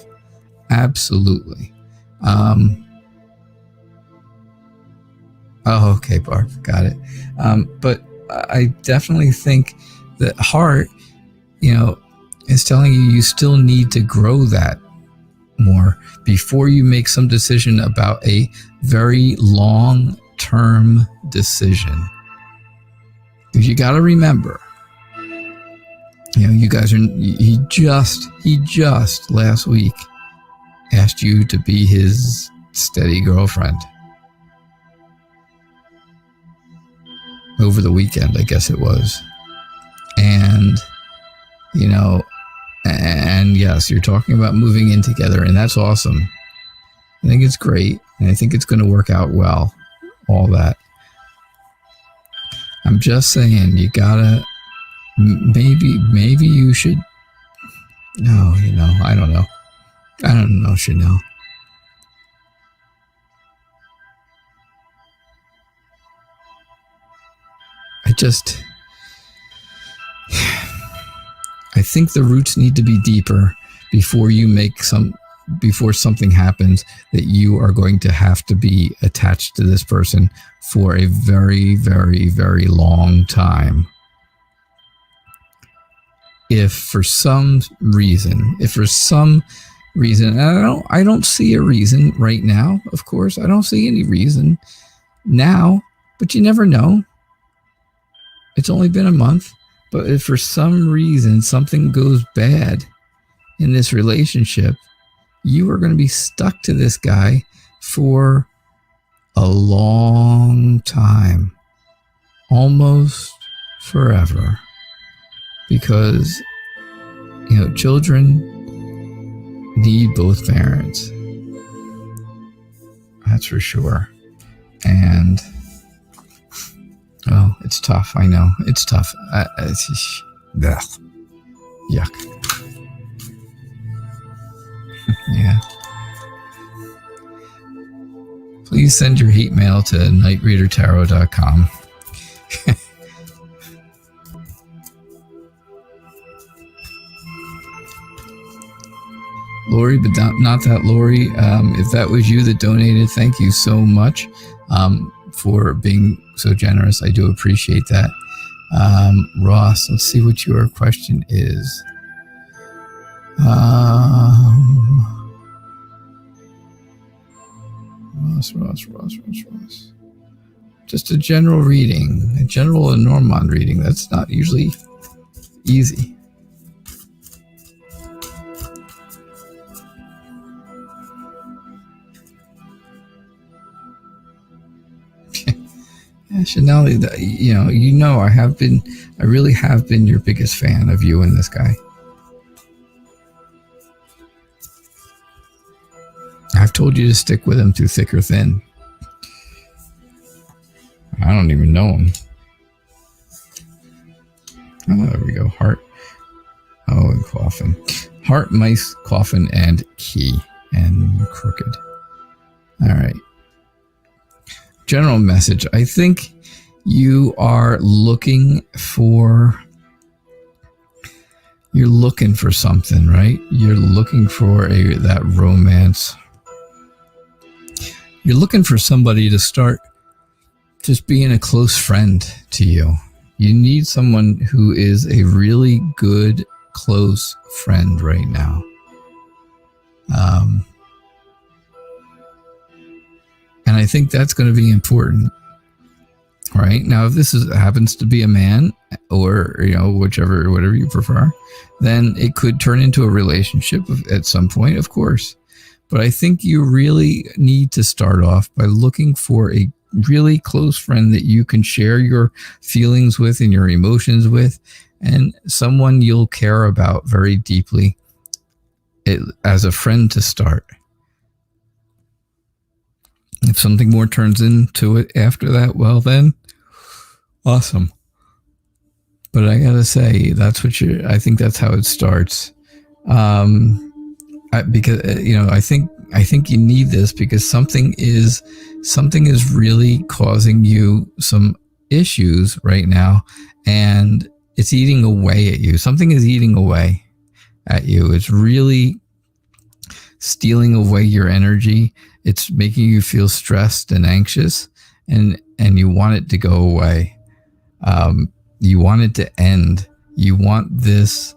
Absolutely. Oh, okay, Barb. Got it. But I definitely think that heart, is telling you still need to grow that more before you make some decision about a very long-term decision. Because you got to remember, you guys are, he just last week asked you to be his steady girlfriend. Over the weekend, I guess it was. And, and yes, you're talking about moving in together, and that's awesome. I think it's great, and I think it's going to work out well, all that. I'm just saying, you gotta, maybe you should, no, I don't know. I don't know, Chanel. I think the roots need to be deeper before something happens that you are going to have to be attached to this person for a very, very, very long time. If for some reason, I don't see a reason right now, of course, I don't see any reason now, but you never know. It's only been a month, but if for some reason something goes bad in this relationship, you are going to be stuck to this guy for a long time, almost forever, because, children need both parents. That's for sure. And oh, it's tough. I know. It's tough. Yuck. Yeah. Please send your hate mail to KnightReaderTarot.com. Lori, but not that Lori. If that was you that donated, thank you so much for being so generous. I do appreciate that. Ross, let's see what your question is. Ross. Just a general reading, a general Lenormand reading. That's not usually easy. Chanel, I really have been your biggest fan of you and this guy. I've told you to stick with him through thick or thin. I don't even know him. Oh, there we go. Heart. Oh, and coffin. Heart, mice, coffin, and key. And crooked. All right. General message. I think you are looking for you're looking for something, right? You're looking for that romance. You're looking for somebody to start just being a close friend to you. You need someone who is a really good, close friend right now. And I think that's going to be important. Right now, if this happens to be a man, or whatever you prefer, then it could turn into a relationship at some point, of course. But I think you really need to start off by looking for a really close friend that you can share your feelings with and your emotions with, and someone you'll care about very deeply as a friend to start. If something more turns into it after that, well then, awesome. But I gotta say, I think that's how it starts. Because I think you need this, because something is really causing you some issues right now, and it's eating away at you. Something is eating away at you. It's really stealing away your energy. It's making you feel stressed and anxious, and you want it to go away. You want it to end. You want these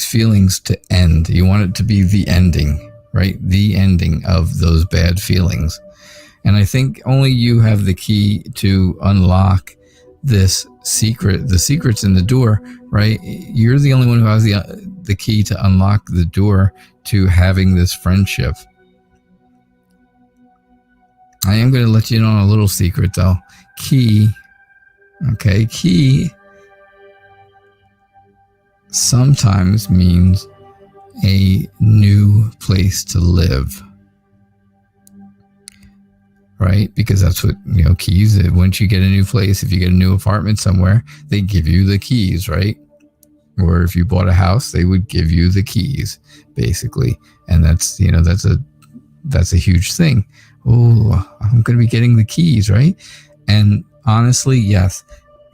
feelings to end. You want it to be the ending, right? The ending of those bad feelings. And I think only you have the key to unlock this secret. The secret's in the door, right? You're the only one who has the key to unlock the door to having this friendship. I am going to let you in on a little secret, though. Key sometimes means a new place to live, right? Because that's what, keys, once you get a new place, if you get a new apartment somewhere, they give you the keys, right? Or if you bought a house, they would give you the keys, basically. And that's a huge thing. Oh, I'm going to be getting the keys, right? And honestly, yes,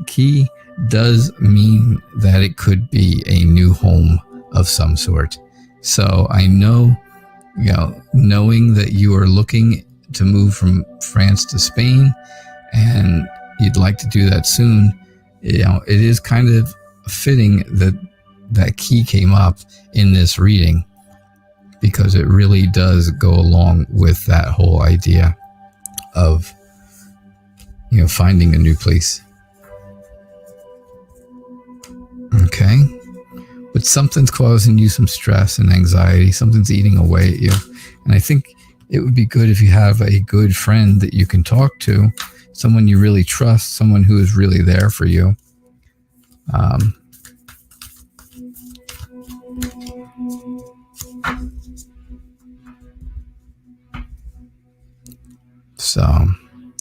key does mean that it could be a new home of some sort. So I know, knowing that you are looking to move from France to Spain, and you'd like to do that soon, it is kind of fitting that key came up in this reading, because it really does go along with that whole idea of, finding a new place. Okay. But something's causing you some stress and anxiety. Something's eating away at you. And I think it would be good if you have a good friend that you can talk to, someone you really trust, someone who is really there for you. So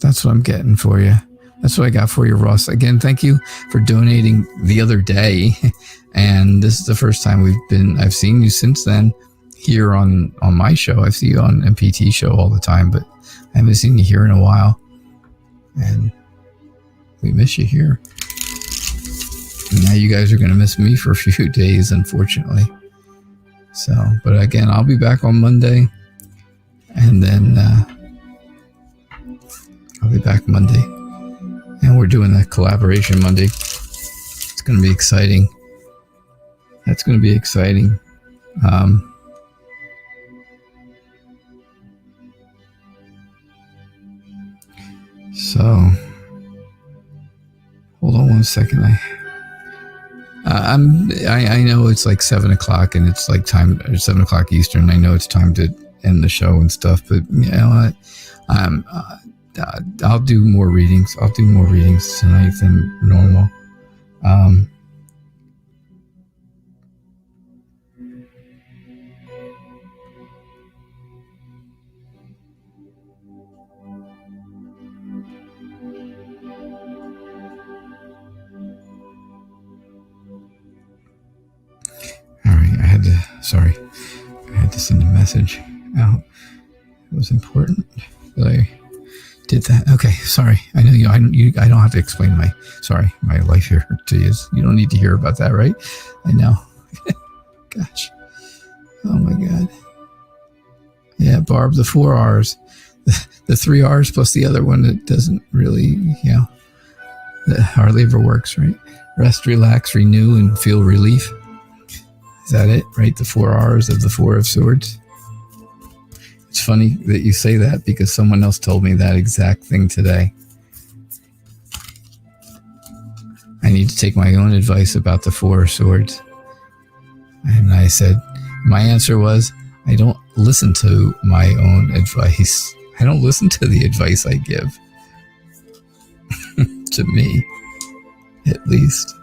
that's what I'm getting for you. That's what I got for you, Ross. Again, thank you for donating the other day. And this is the first time I've seen you since then here on my show. I see you on MPT show all the time, but I haven't seen you here in a while. And we miss you here. And now you guys are going to miss me for a few days, unfortunately. So, but again, I'll be back on Monday. And then I'll be back Monday. And we're doing that collaboration Monday. It's going to be exciting. That's going to be exciting. So, hold on one second. I know it's like 7 o'clock and it's like 7 o'clock Eastern. I know it's time to end the show and stuff, but I'll do more readings. I'll do more readings tonight than normal. All right, I had to send a message out. It was important that I Did that? Okay, sorry. I know you. I don't have to explain my life here to you. You don't need to hear about that, right? I know. Gosh. Oh my God. Yeah, Barb, the 4 R's, the 3 R's plus the other one that doesn't really, that hardly ever works, right? Rest, relax, renew, and feel relief. Is that it, right? The 4 R's of the 4 of Swords. It's funny that you say that because someone else told me that exact thing today. I need to take my own advice about the 4 of Swords. And I said, my answer was, I don't listen to my own advice. I don't listen to the advice I give. To me, at least.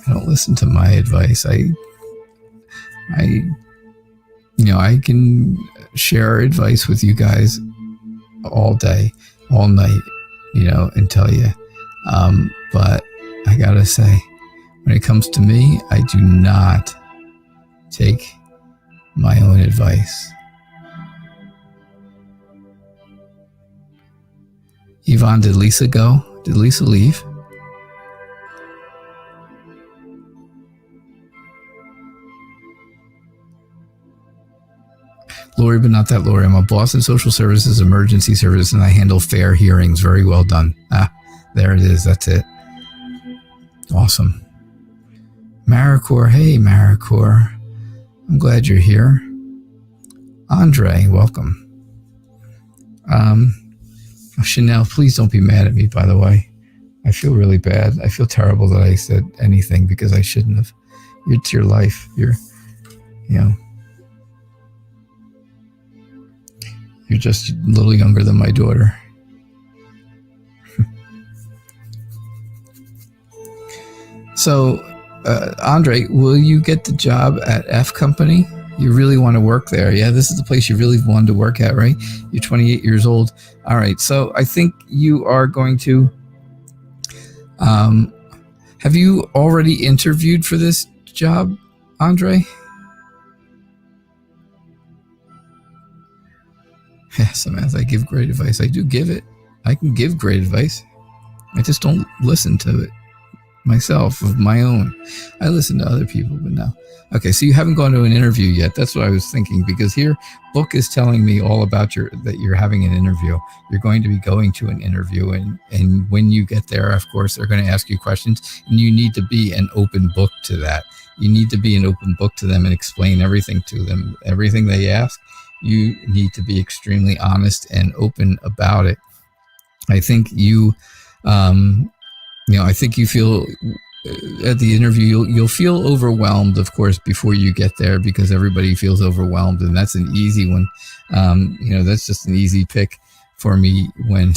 I don't listen to my advice. I can share advice with you guys all day, all night, and tell you. But I gotta say, when it comes to me, I do not take my own advice. Yvonne, did Lisa go? Did Lisa leave? Lori, but not that Lori. I'm a boss in social services, emergency service, and I handle fair hearings. Very well done. There it is. That's it. Awesome. Maricor. Hey, Maricor. I'm glad you're here. Andre, welcome. Chanel, please don't be mad at me, by the way. I feel really bad. I feel terrible that I said anything because I shouldn't have. It's your life. You're just a little younger than my daughter. So, Andre, will you get the job at F Company? You really want to work there. Yeah, this is the place you really wanted to work at, right? You're 28 years old. All right. So I think you are going to... have you already interviewed for this job, Andre? Yeah, Samantha, I give great advice. I do give it. I can give great advice. I just don't listen to it myself, of my own. I listen to other people, but no. Okay, so you haven't gone to an interview yet. That's what I was thinking, because here, book is telling me all about that you're having an interview. You're going to be going to an interview, and when you get there, of course, they're going to ask you questions, and you need to be an open book to that. You need to be an open book to them and explain everything to them. Everything they ask, you need to be extremely honest and open about it. I think I think you feel at the interview, you'll feel overwhelmed, of course, before you get there, because everybody feels overwhelmed, and that's an easy one. That's just an easy pick for me when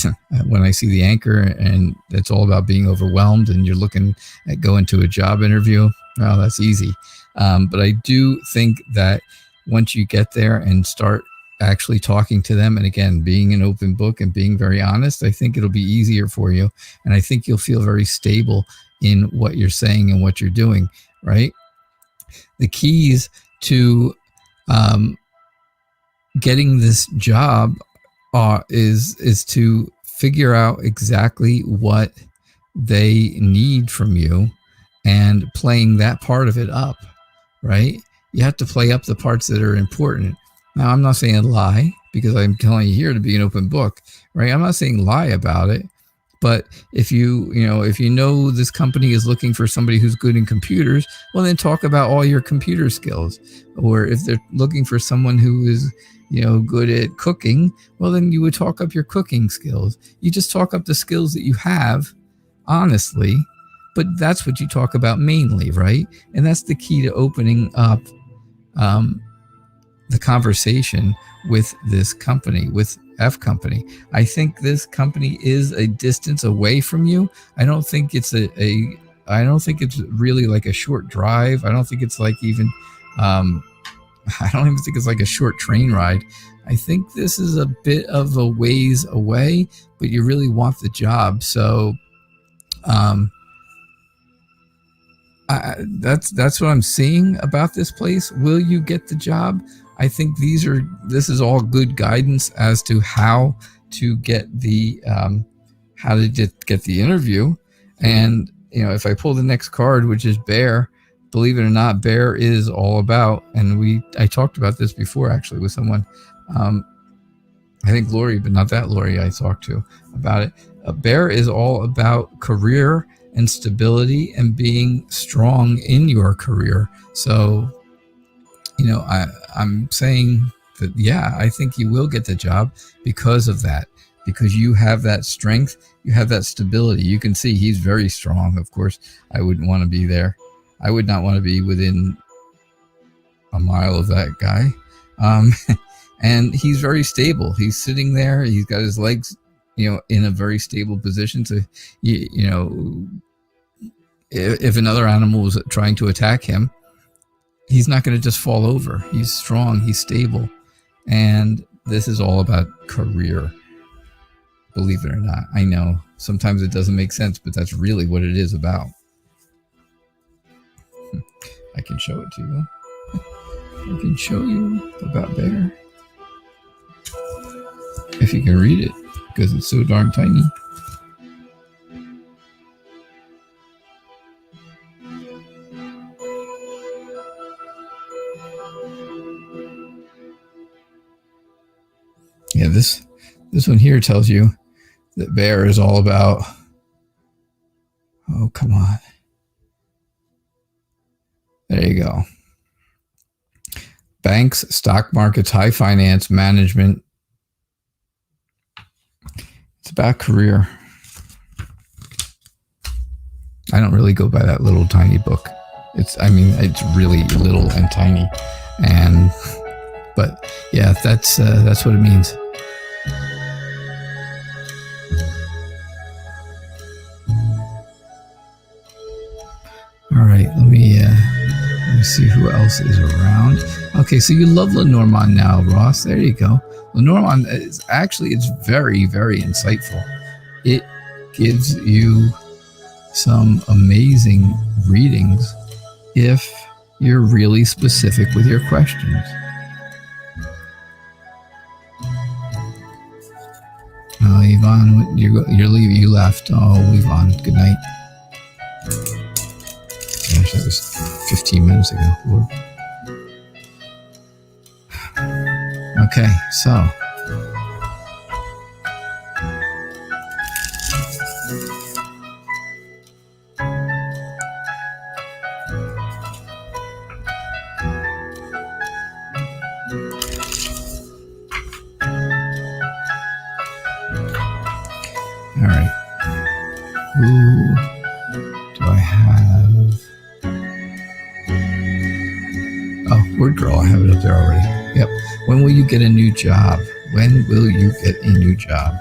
I see the anchor, and it's all about being overwhelmed, and you're looking at going to a job interview. Well, that's easy. But I do think that once you get there and start actually talking to them, and again, being an open book and being very honest, I think it'll be easier for you. And I think you'll feel very stable in what you're saying and what you're doing, right? The keys to getting this job is to figure out exactly what they need from you and playing that part of it up, right? You have to play up the parts that are important. Now, I'm not saying lie, because I'm telling you here to be an open book, right? I'm not saying lie about it, but if you know this company is looking for somebody who's good in computers, well, then talk about all your computer skills. Or if they're looking for someone who is, good at cooking, well, then you would talk up your cooking skills. You just talk up the skills that you have, honestly, but that's what you talk about mainly, right? And that's the key to opening up the conversation with this company, with F Company. I think this company is a distance away from you. I don't think it's I don't think it's really like a short drive. I don't think it's like even, I don't even think it's like a short train ride. I think this is a bit of a ways away, but you really want the job. So, that's what I'm seeing about this place. Will you get the job? I think this is all good guidance as to how to get the get the interview. And if I pull the next card, which is Bear, believe it or not, Bear is all about, and I talked about this before actually with someone, I think Lori, but not that Lori I talked to about it. Bear is all about career and stability and being strong in your career. So, I'm saying that, yeah, I think you will get the job because of that, because you have that strength, you have that stability. You can see he's very strong. Of course, I wouldn't want to be there. I would not want to be within a mile of that guy. And he's very stable. He's sitting there. He's got his legs, in a very stable position. So, if another animal was trying to attack him, he's not going to just fall over. He's strong. He's stable. And this is all about career. Believe it or not. I know sometimes it doesn't make sense, but that's really what it is about. I can show it to you. I can show you about Bear. If you can read it, because it's so darn tiny. Yeah, this one here tells you that Bear is all about, oh, come on. There you go. Banks, stock markets, high finance, management. It's about career. I don't really go by that little tiny book. It's really little and tiny. But yeah, that's what it means. All right, let me see who else is around. Okay, so you love Lenormand now, Ross. There you go. Lenormand is it's very, very insightful. It gives you some amazing readings if you're really specific with your questions. Oh, Yvonne, you're leaving. You left. Oh, Yvonne, good night. Gosh, that was 15 minutes ago. Lord. Okay, so. All right. Who do I have? Oh, Word Girl, I have it up there already. Yep. When will you get a new job? When will you get a new job?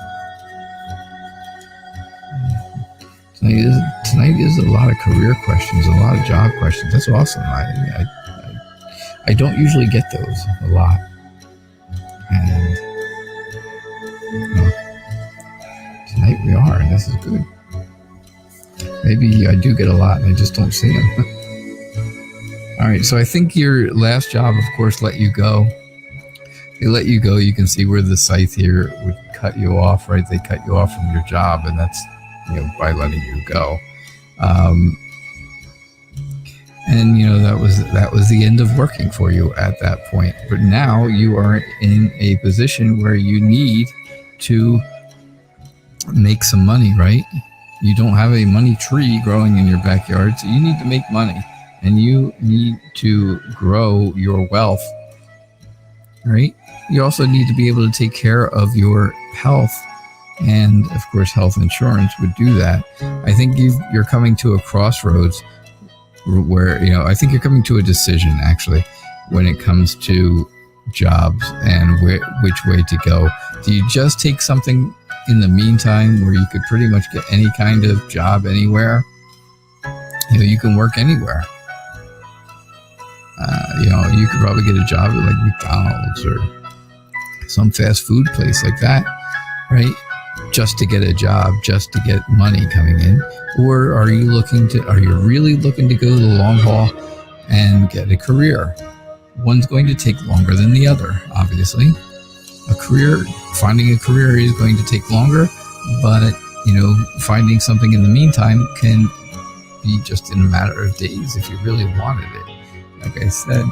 Tonight is a lot of career questions, a lot of job questions. That's awesome. I don't usually get those a lot. And tonight we are, and this is good. Maybe I do get a lot and I just don't see them. All right, so I think your last job, of course, let you go. They let you go. You can see where the scythe here would cut you off, right? They cut you off from your job, and that's by letting you go. And that was the end of working for you at that point. But now you are in a position where you need to make some money, right? You don't have a money tree growing in your backyard, so you need to make money, and you need to grow your wealth, right? You also need to be able to take care of your health, and of course health insurance would do that. I think you're coming to a crossroads where I think you're coming to a decision actually when it comes to jobs and which way to go. Do you just take something in the meantime where you could pretty much get any kind of job anywhere? You can work anywhere. You could probably get a job at like McDonald's or some fast food place like that, right? Just to get a job, just to get money coming in. Or are you really looking to go the long haul and get a career, one's going to take longer than the other, obviously. Finding a career is going to take longer, but, finding something in the meantime can be just in a matter of days if you really wanted it, like I said.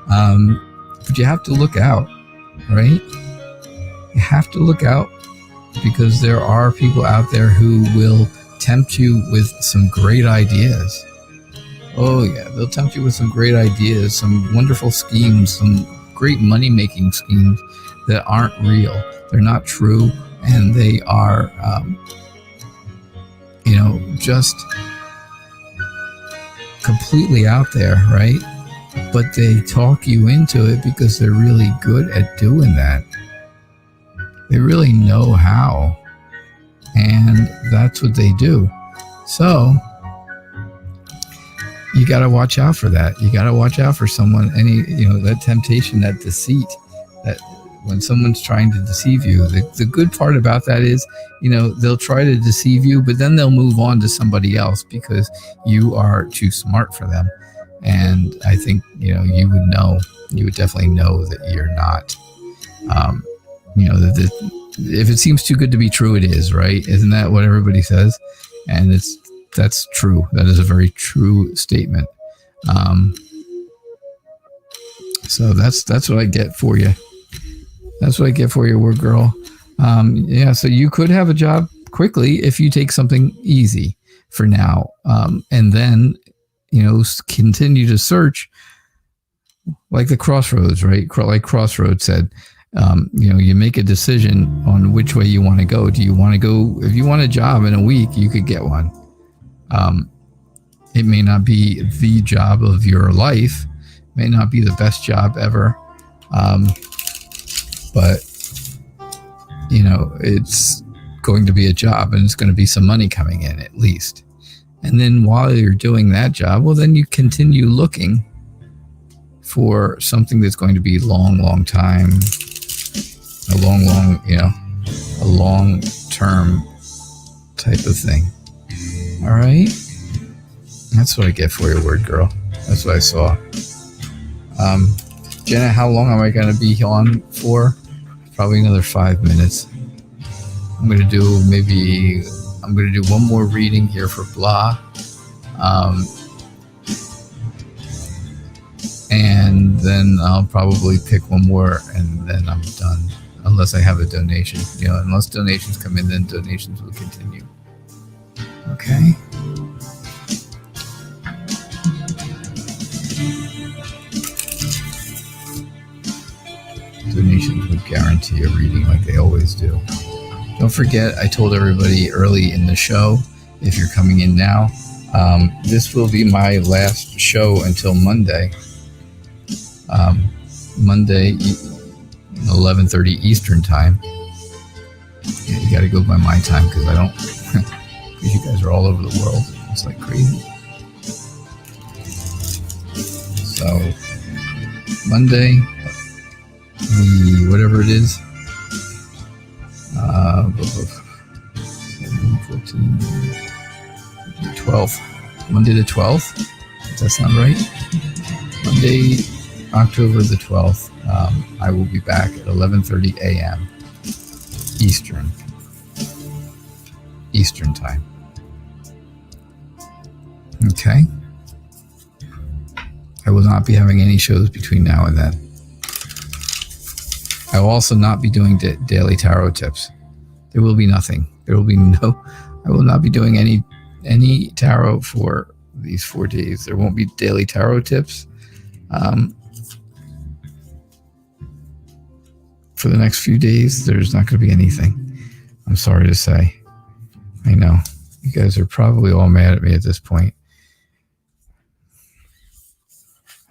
But you have to look out, right? You have to look out, because there are people out there who will tempt you with some great ideas. Oh yeah, they'll tempt you with some great ideas, some wonderful schemes, some great money-making schemes that aren't real. They're not true, and they are, just completely out there, right? But they talk you into it because they're really good at doing that. They really know how, and that's what they do. So you got to watch out for that. You got to watch out for someone, that temptation, that deceit, that when someone's trying to deceive you. The good part about that is, they'll try to deceive you, but then they'll move on to somebody else because you are too smart for them. And I think, you would definitely know that you're not, if it seems too good to be true, it is, right? Isn't that what everybody says? And that's true. That is a very true statement. So that's what I get for you. That's what I get for you, word girl. So you could have a job quickly if you take something easy for now. And then, continue to search like the Crossroads, right? Like Crossroads said, you make a decision on which way you want to go. Do you want to go, if you want a job in a week, you could get one. It may not be the job of your life, may not be the best job ever. But, it's going to be a job, and it's going to be some money coming in at least. And then while you're doing that job, well, then you continue looking for something that's going to be long time, a long-term type of thing. All right? That's what I get for your word girl. That's what I saw. Jenna, how long am I going to be on for? Probably another 5 minutes. I'm going to do one more reading here for blah. And then I'll probably pick one more, and then I'm done. Unless I have a donation. Unless donations come in, then donations will continue. Okay. Donations would guarantee a reading like they always do. Don't forget, I told everybody early in the show, if you're coming in now, this will be my last show until Monday. Monday, 11:30 Eastern time. Yeah, you got to go by my time because I don't, because you guys are all over the world. It's like crazy. So, Monday, whatever it is, 14, 12th, Monday the 12th. Does that sound right? Monday, October the 12th. I will be back at 11:30 a.m. Eastern time. Okay. I will not be having any shows between now and then. I will also not be doing daily tarot tips. There will be nothing. I will not be doing any tarot for these 4 days. There won't be daily tarot tips. For the next few days, there's not going to be anything. I'm sorry to say. I know. You guys are probably all mad at me at this point.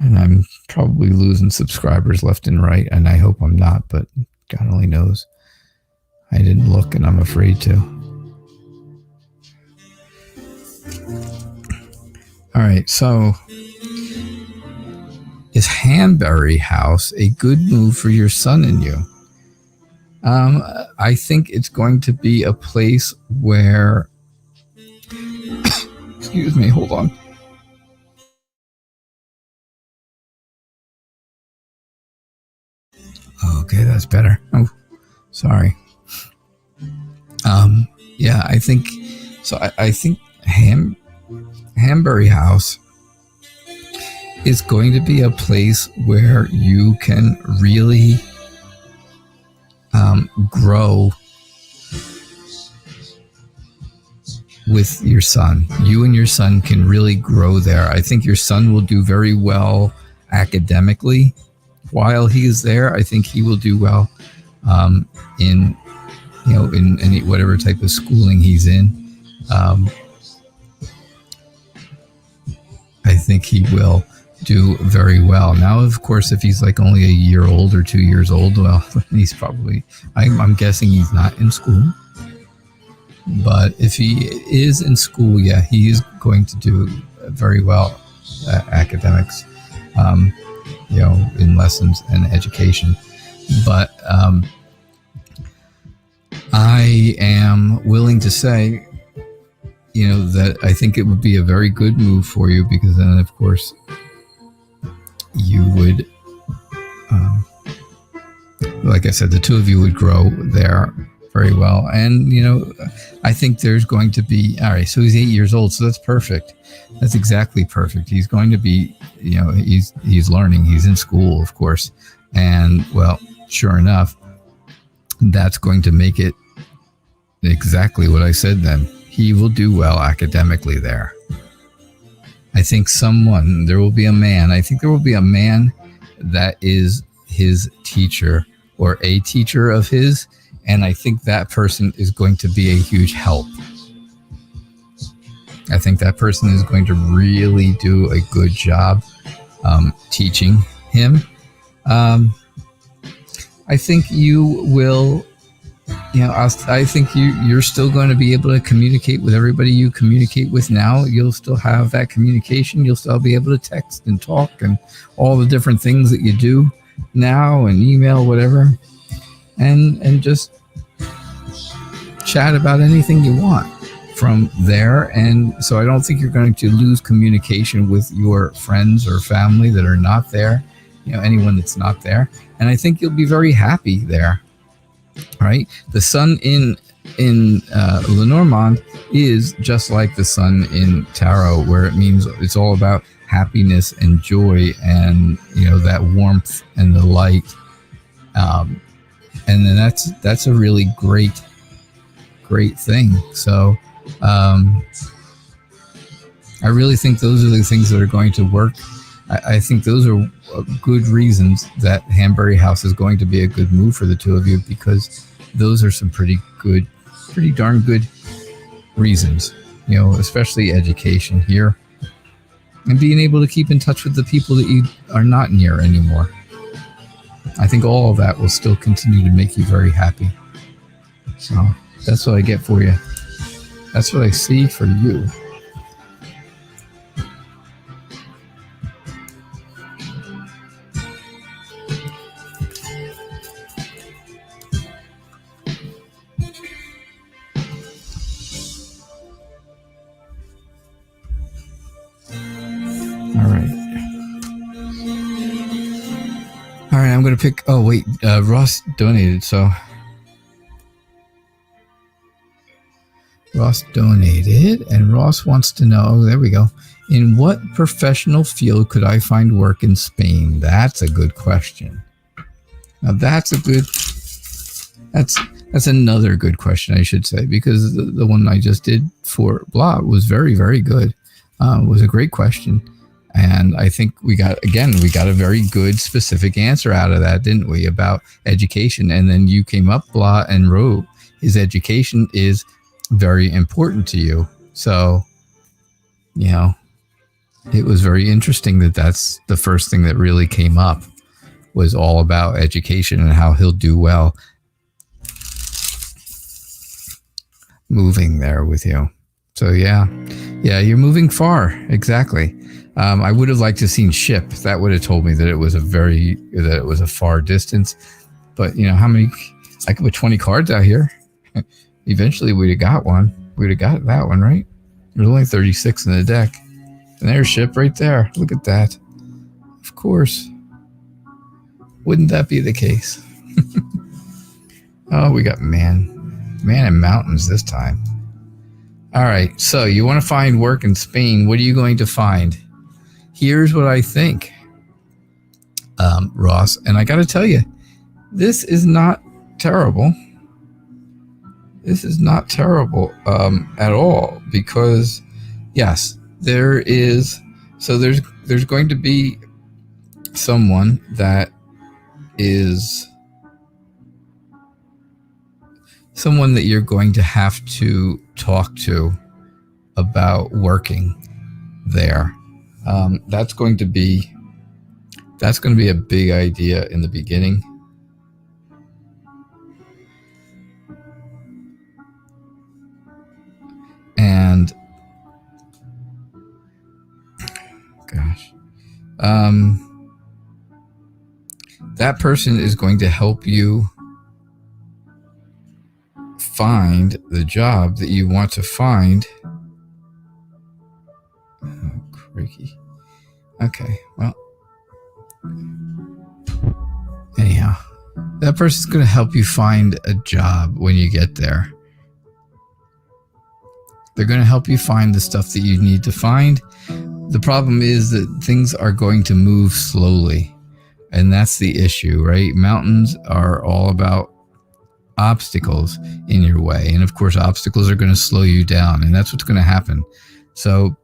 And I'm probably losing subscribers left and right, and I hope I'm not, but God only knows. I didn't look, and I'm afraid to. All right, so is Hanbury House a good move for your son and you? I think it's going to be a place where... Excuse me, hold on. Okay, that's better. Oh, sorry. Yeah, I think so. I think Hanbury House is going to be a place where you can really grow with your son. You and your son can really grow there. I think your son will do very well academically while he is there. I think he will do well in any whatever type of schooling he's in. I think he will do very well. Now, of course, if he's like only a year old or 2 years old, well, he's probably, I'm guessing he's not in school. But if he is in school, yeah, he is going to do very well at academics, in lessons and education. But I am willing to say, that I think it would be a very good move for you, because then, of course, you would, like I said, the two of you would grow there very well. And, I think there's going to be, all right, so he's 8 years old, so that's perfect. That's exactly perfect. He's going to be, he's learning. He's in school, of course. And, well, sure enough, that's going to make it exactly what I said then. He will do well academically there. I think there will be a man. I think there will be a man that is his teacher or a teacher of his. And I think that person is going to be a huge help. I think that person is going to really do a good job teaching him. I think you will, I think you're still going to be able to communicate with everybody you communicate with now. You'll still have that communication. You'll still be able to text and talk and all the different things that you do now, and email, whatever. And just chat about anything you want from there. And so I don't think you're going to lose communication with your friends or family that are not there, anyone that's not there. And I think you'll be very happy there. Right? The sun in Lenormand is just like the sun in tarot, where it means it's all about happiness and joy and, that warmth and the light. And then that's a really great thing. So I really think those are the things that are going to work. I think those are good reasons that Hanbury House is going to be a good move for the two of you, because those are some pretty darn good reasons, especially education here and being able to keep in touch with the people that you are not near anymore. I think all of that will still continue to make you very happy. So that's what I get for you. That's what I see for you. I'm going to pick... Oh, wait. Ross donated, so... Ross donated, and Ross wants to know... There we go. In what professional field could I find work in Spain? That's a good question. Now, that's another good question, I should say, because the one I just did for Blah was very, very good. Was a great question. And I think we got a very good specific answer out of that, didn't we, about education. And then you came up, Blah, and wrote, his education is very important to you. So, it was very interesting that that's the first thing that really came up, was all about education and how he'll do well moving there with you. So, yeah, you're moving far. Exactly. I would have liked to have seen ship. That would have told me that it was a far distance. But how many? I could put 20 cards out here. Eventually, we'd have got one. We'd have got that one, right? There's only 36 in the deck, and there's ship right there. Look at that. Of course. Wouldn't that be the case? Oh, we got man and mountains this time. All right, so you want to find work in Spain. What are you going to find? Here's what I think, Ross, and I got to tell you, this is not terrible. This is not terrible at all, because yes, there is. So there's going to be someone that is someone that you're going to have to talk to about working there. That's going to be a big idea in the beginning. And gosh, that person is going to help you find the job that you want to find. Oh, crikey. Okay, well, anyhow, that person's going to help you find a job when you get there. They're going to help you find the stuff that you need to find. The problem is that things are going to move slowly, and that's the issue, right? Mountains are all about obstacles in your way, and of course obstacles are going to slow you down, and that's what's going to happen. So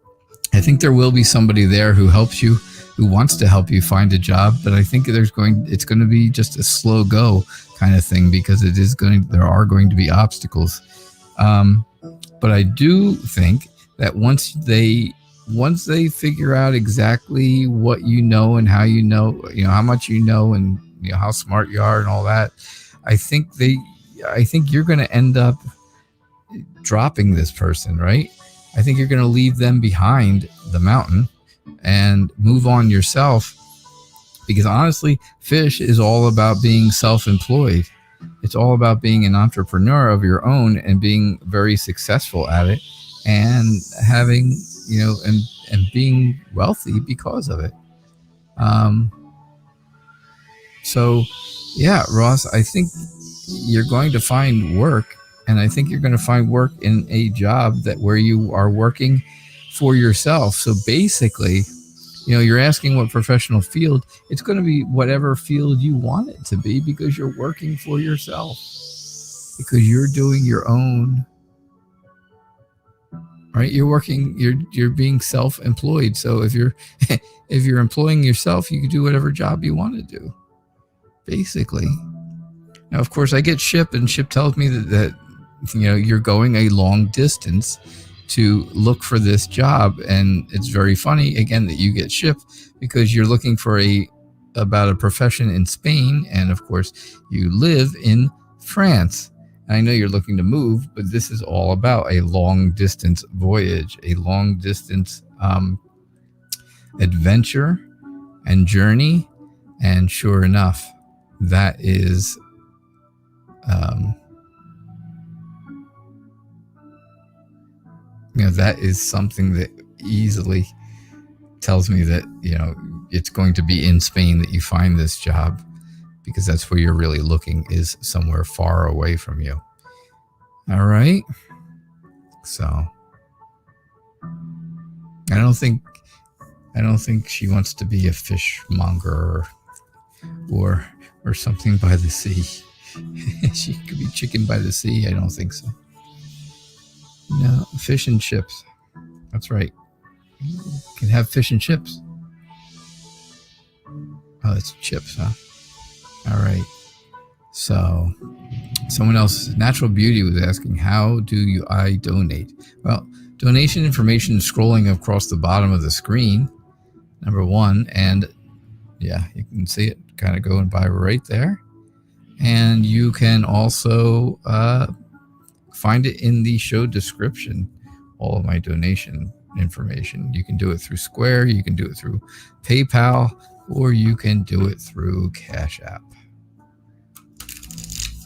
I think there will be somebody there who helps you, who wants to help you find a job, but I think it's going to be just a slow go kind of thing, because there are going to be obstacles. But I do think that once they figure out exactly what you know and how you know, how much you know, and how smart you are and all that, I think you're going to end up dropping this person, right? I think you're going to leave them behind the mountain and move on yourself, because honestly, fish is all about being self-employed. It's all about being an entrepreneur of your own and being very successful at it, and having, and being wealthy because of it. So yeah, Ross, I think you're going to find work, and I think you're going to find work in a job where you are working for yourself. So basically, you're asking what professional field. It's going to be whatever field you want it to be, because you're working for yourself, because you're doing your own, right? You're being self-employed. So if you're employing yourself, you can do whatever job you want to do, basically. Now, of course, I get Ship, and Ship tells me that you're going a long distance to look for this job, and it's very funny again that you get Ship, because you're looking for about a profession in Spain, and of course you live in France. And I know you're looking to move, but this is all about a long distance voyage, a long distance adventure and journey. And sure enough, that is that is something that easily tells me that it's going to be in Spain that you find this job, because that's where you're really looking, is somewhere far away from you. All right. So I don't think she wants to be a fishmonger or something by the sea. She could be chicken by the sea. I don't think so. No, fish and chips. That's right. You can have fish and chips. Oh, it's chips, huh? All right. So someone else, Natural Beauty, was asking, how do I donate? Well, donation information is scrolling across the bottom of the screen, number one. And yeah, you can see it kind of going by right there. And you can also find it in the show description, all of my donation information. You can do it through Square, you can do it through PayPal, or you can do it through CashApp.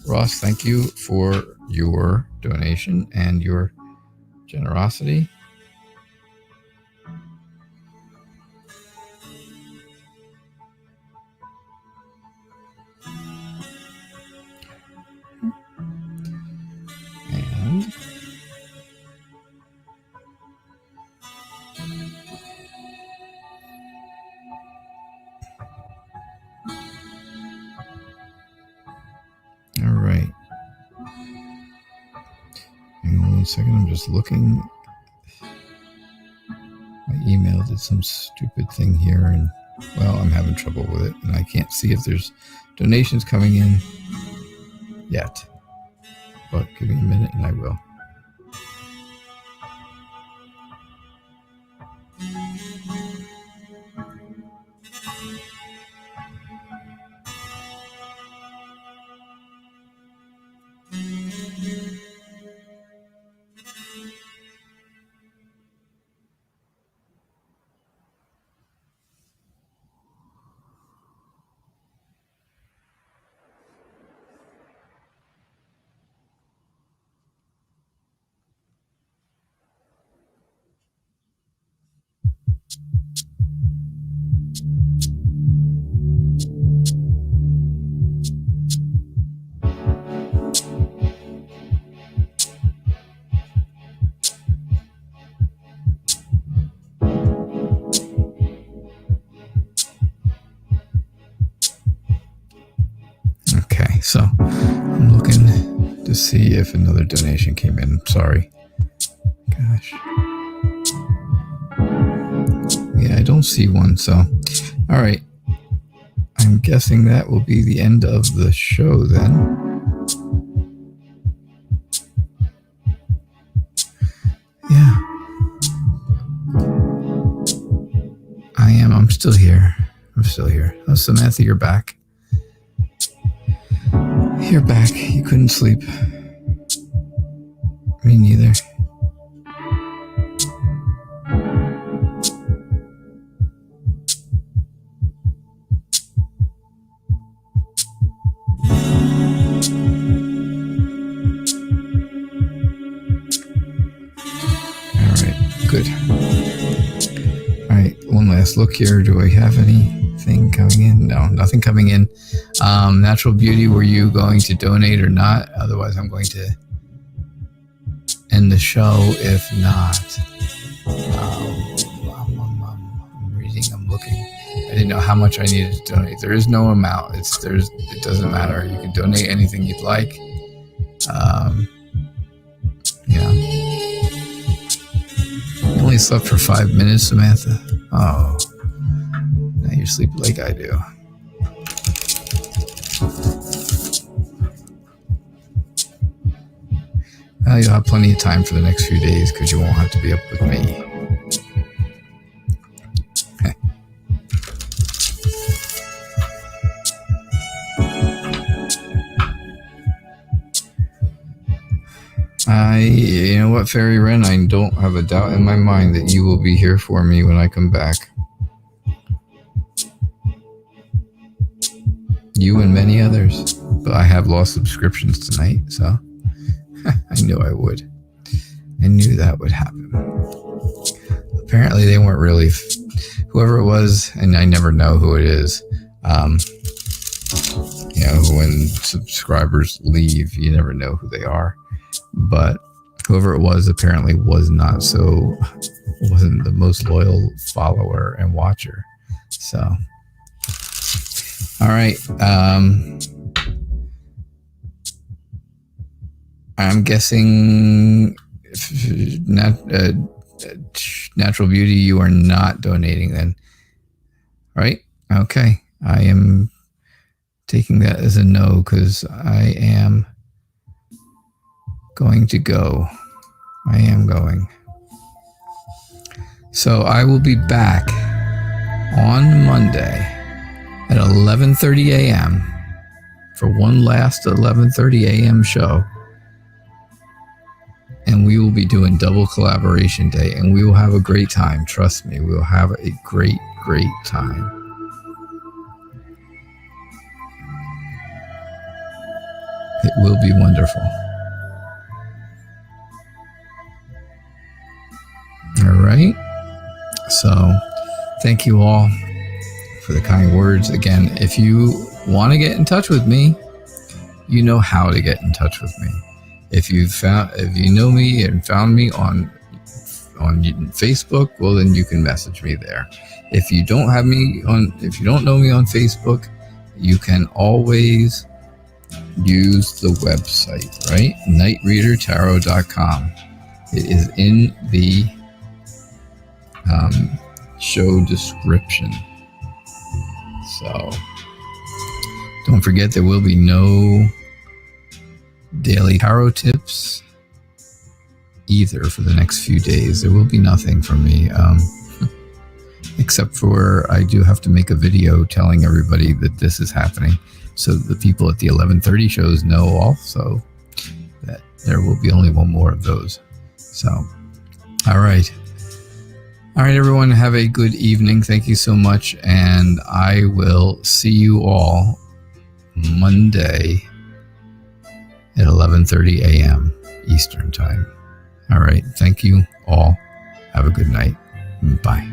Ross, thank you for your donation and your generosity. second. I'm just looking. My email did some stupid thing here, and well, I'm having trouble with it, and I can't see if there's donations coming in yet. But give me a minute, and I will. So I'm looking to see if another donation came in. Sorry. Gosh. Yeah, I don't see one. So, all right. I'm guessing that will be the end of the show then. Yeah. I am. I'm still here. Oh, Samantha, you're back. You're back. You couldn't sleep. Me neither. All right. Good. All right. One last look here. Do I have anything coming in? No, nothing coming in. Natural Beauty, were you going to donate or not? Otherwise, I'm going to end the show. If not, I'm reading, I'm looking. I didn't know how much I needed to donate. There is no amount. It doesn't matter. You can donate anything you'd like. Yeah. You only slept for 5 minutes, Samantha. Oh, now you sleep like I do. Well, you'll have plenty of time for the next few days because you won't have to be up with me. You know what, Fairy Wren? I don't have a doubt in my mind that you will be here for me when I come back. You and many others. But I have lost subscriptions tonight, so I knew I would. I knew that would happen. Apparently they weren't really, whoever it was, and I never know who it is. You know, when subscribers leave, you never know who they are. But whoever it was apparently wasn't the most loyal follower and watcher. So, all right. I'm guessing Natural Beauty, you are not donating then, right? Okay. I am taking that as a no because I am going to go. I am going. So I will be back on Monday at 11:30 a.m. for one last 11:30 a.m. show. And we will be doing double collaboration day, and we will have a great time. Trust me, we will have a great, great time. It will be wonderful. All right. So thank you all for the kind words. Again, if you want to get in touch with me, you know how to get in touch with me. If you know me and found me on Facebook, well, then you can message me there. If you don't know me on Facebook, you can always use the website, right? KnightReaderTarot.com. It is in the show description. So don't forget, there will be no daily tarot tips either for the next few days. There will be nothing from me, except for I do have to make a video telling everybody that this is happening, so the people at the 11:30 shows know also that there will be only one more of those. So, all right, everyone, have a good evening. Thank you so much, and I will see you all Monday at 11:30 a.m. Eastern Time. All right, thank you all. Have a good night. Bye.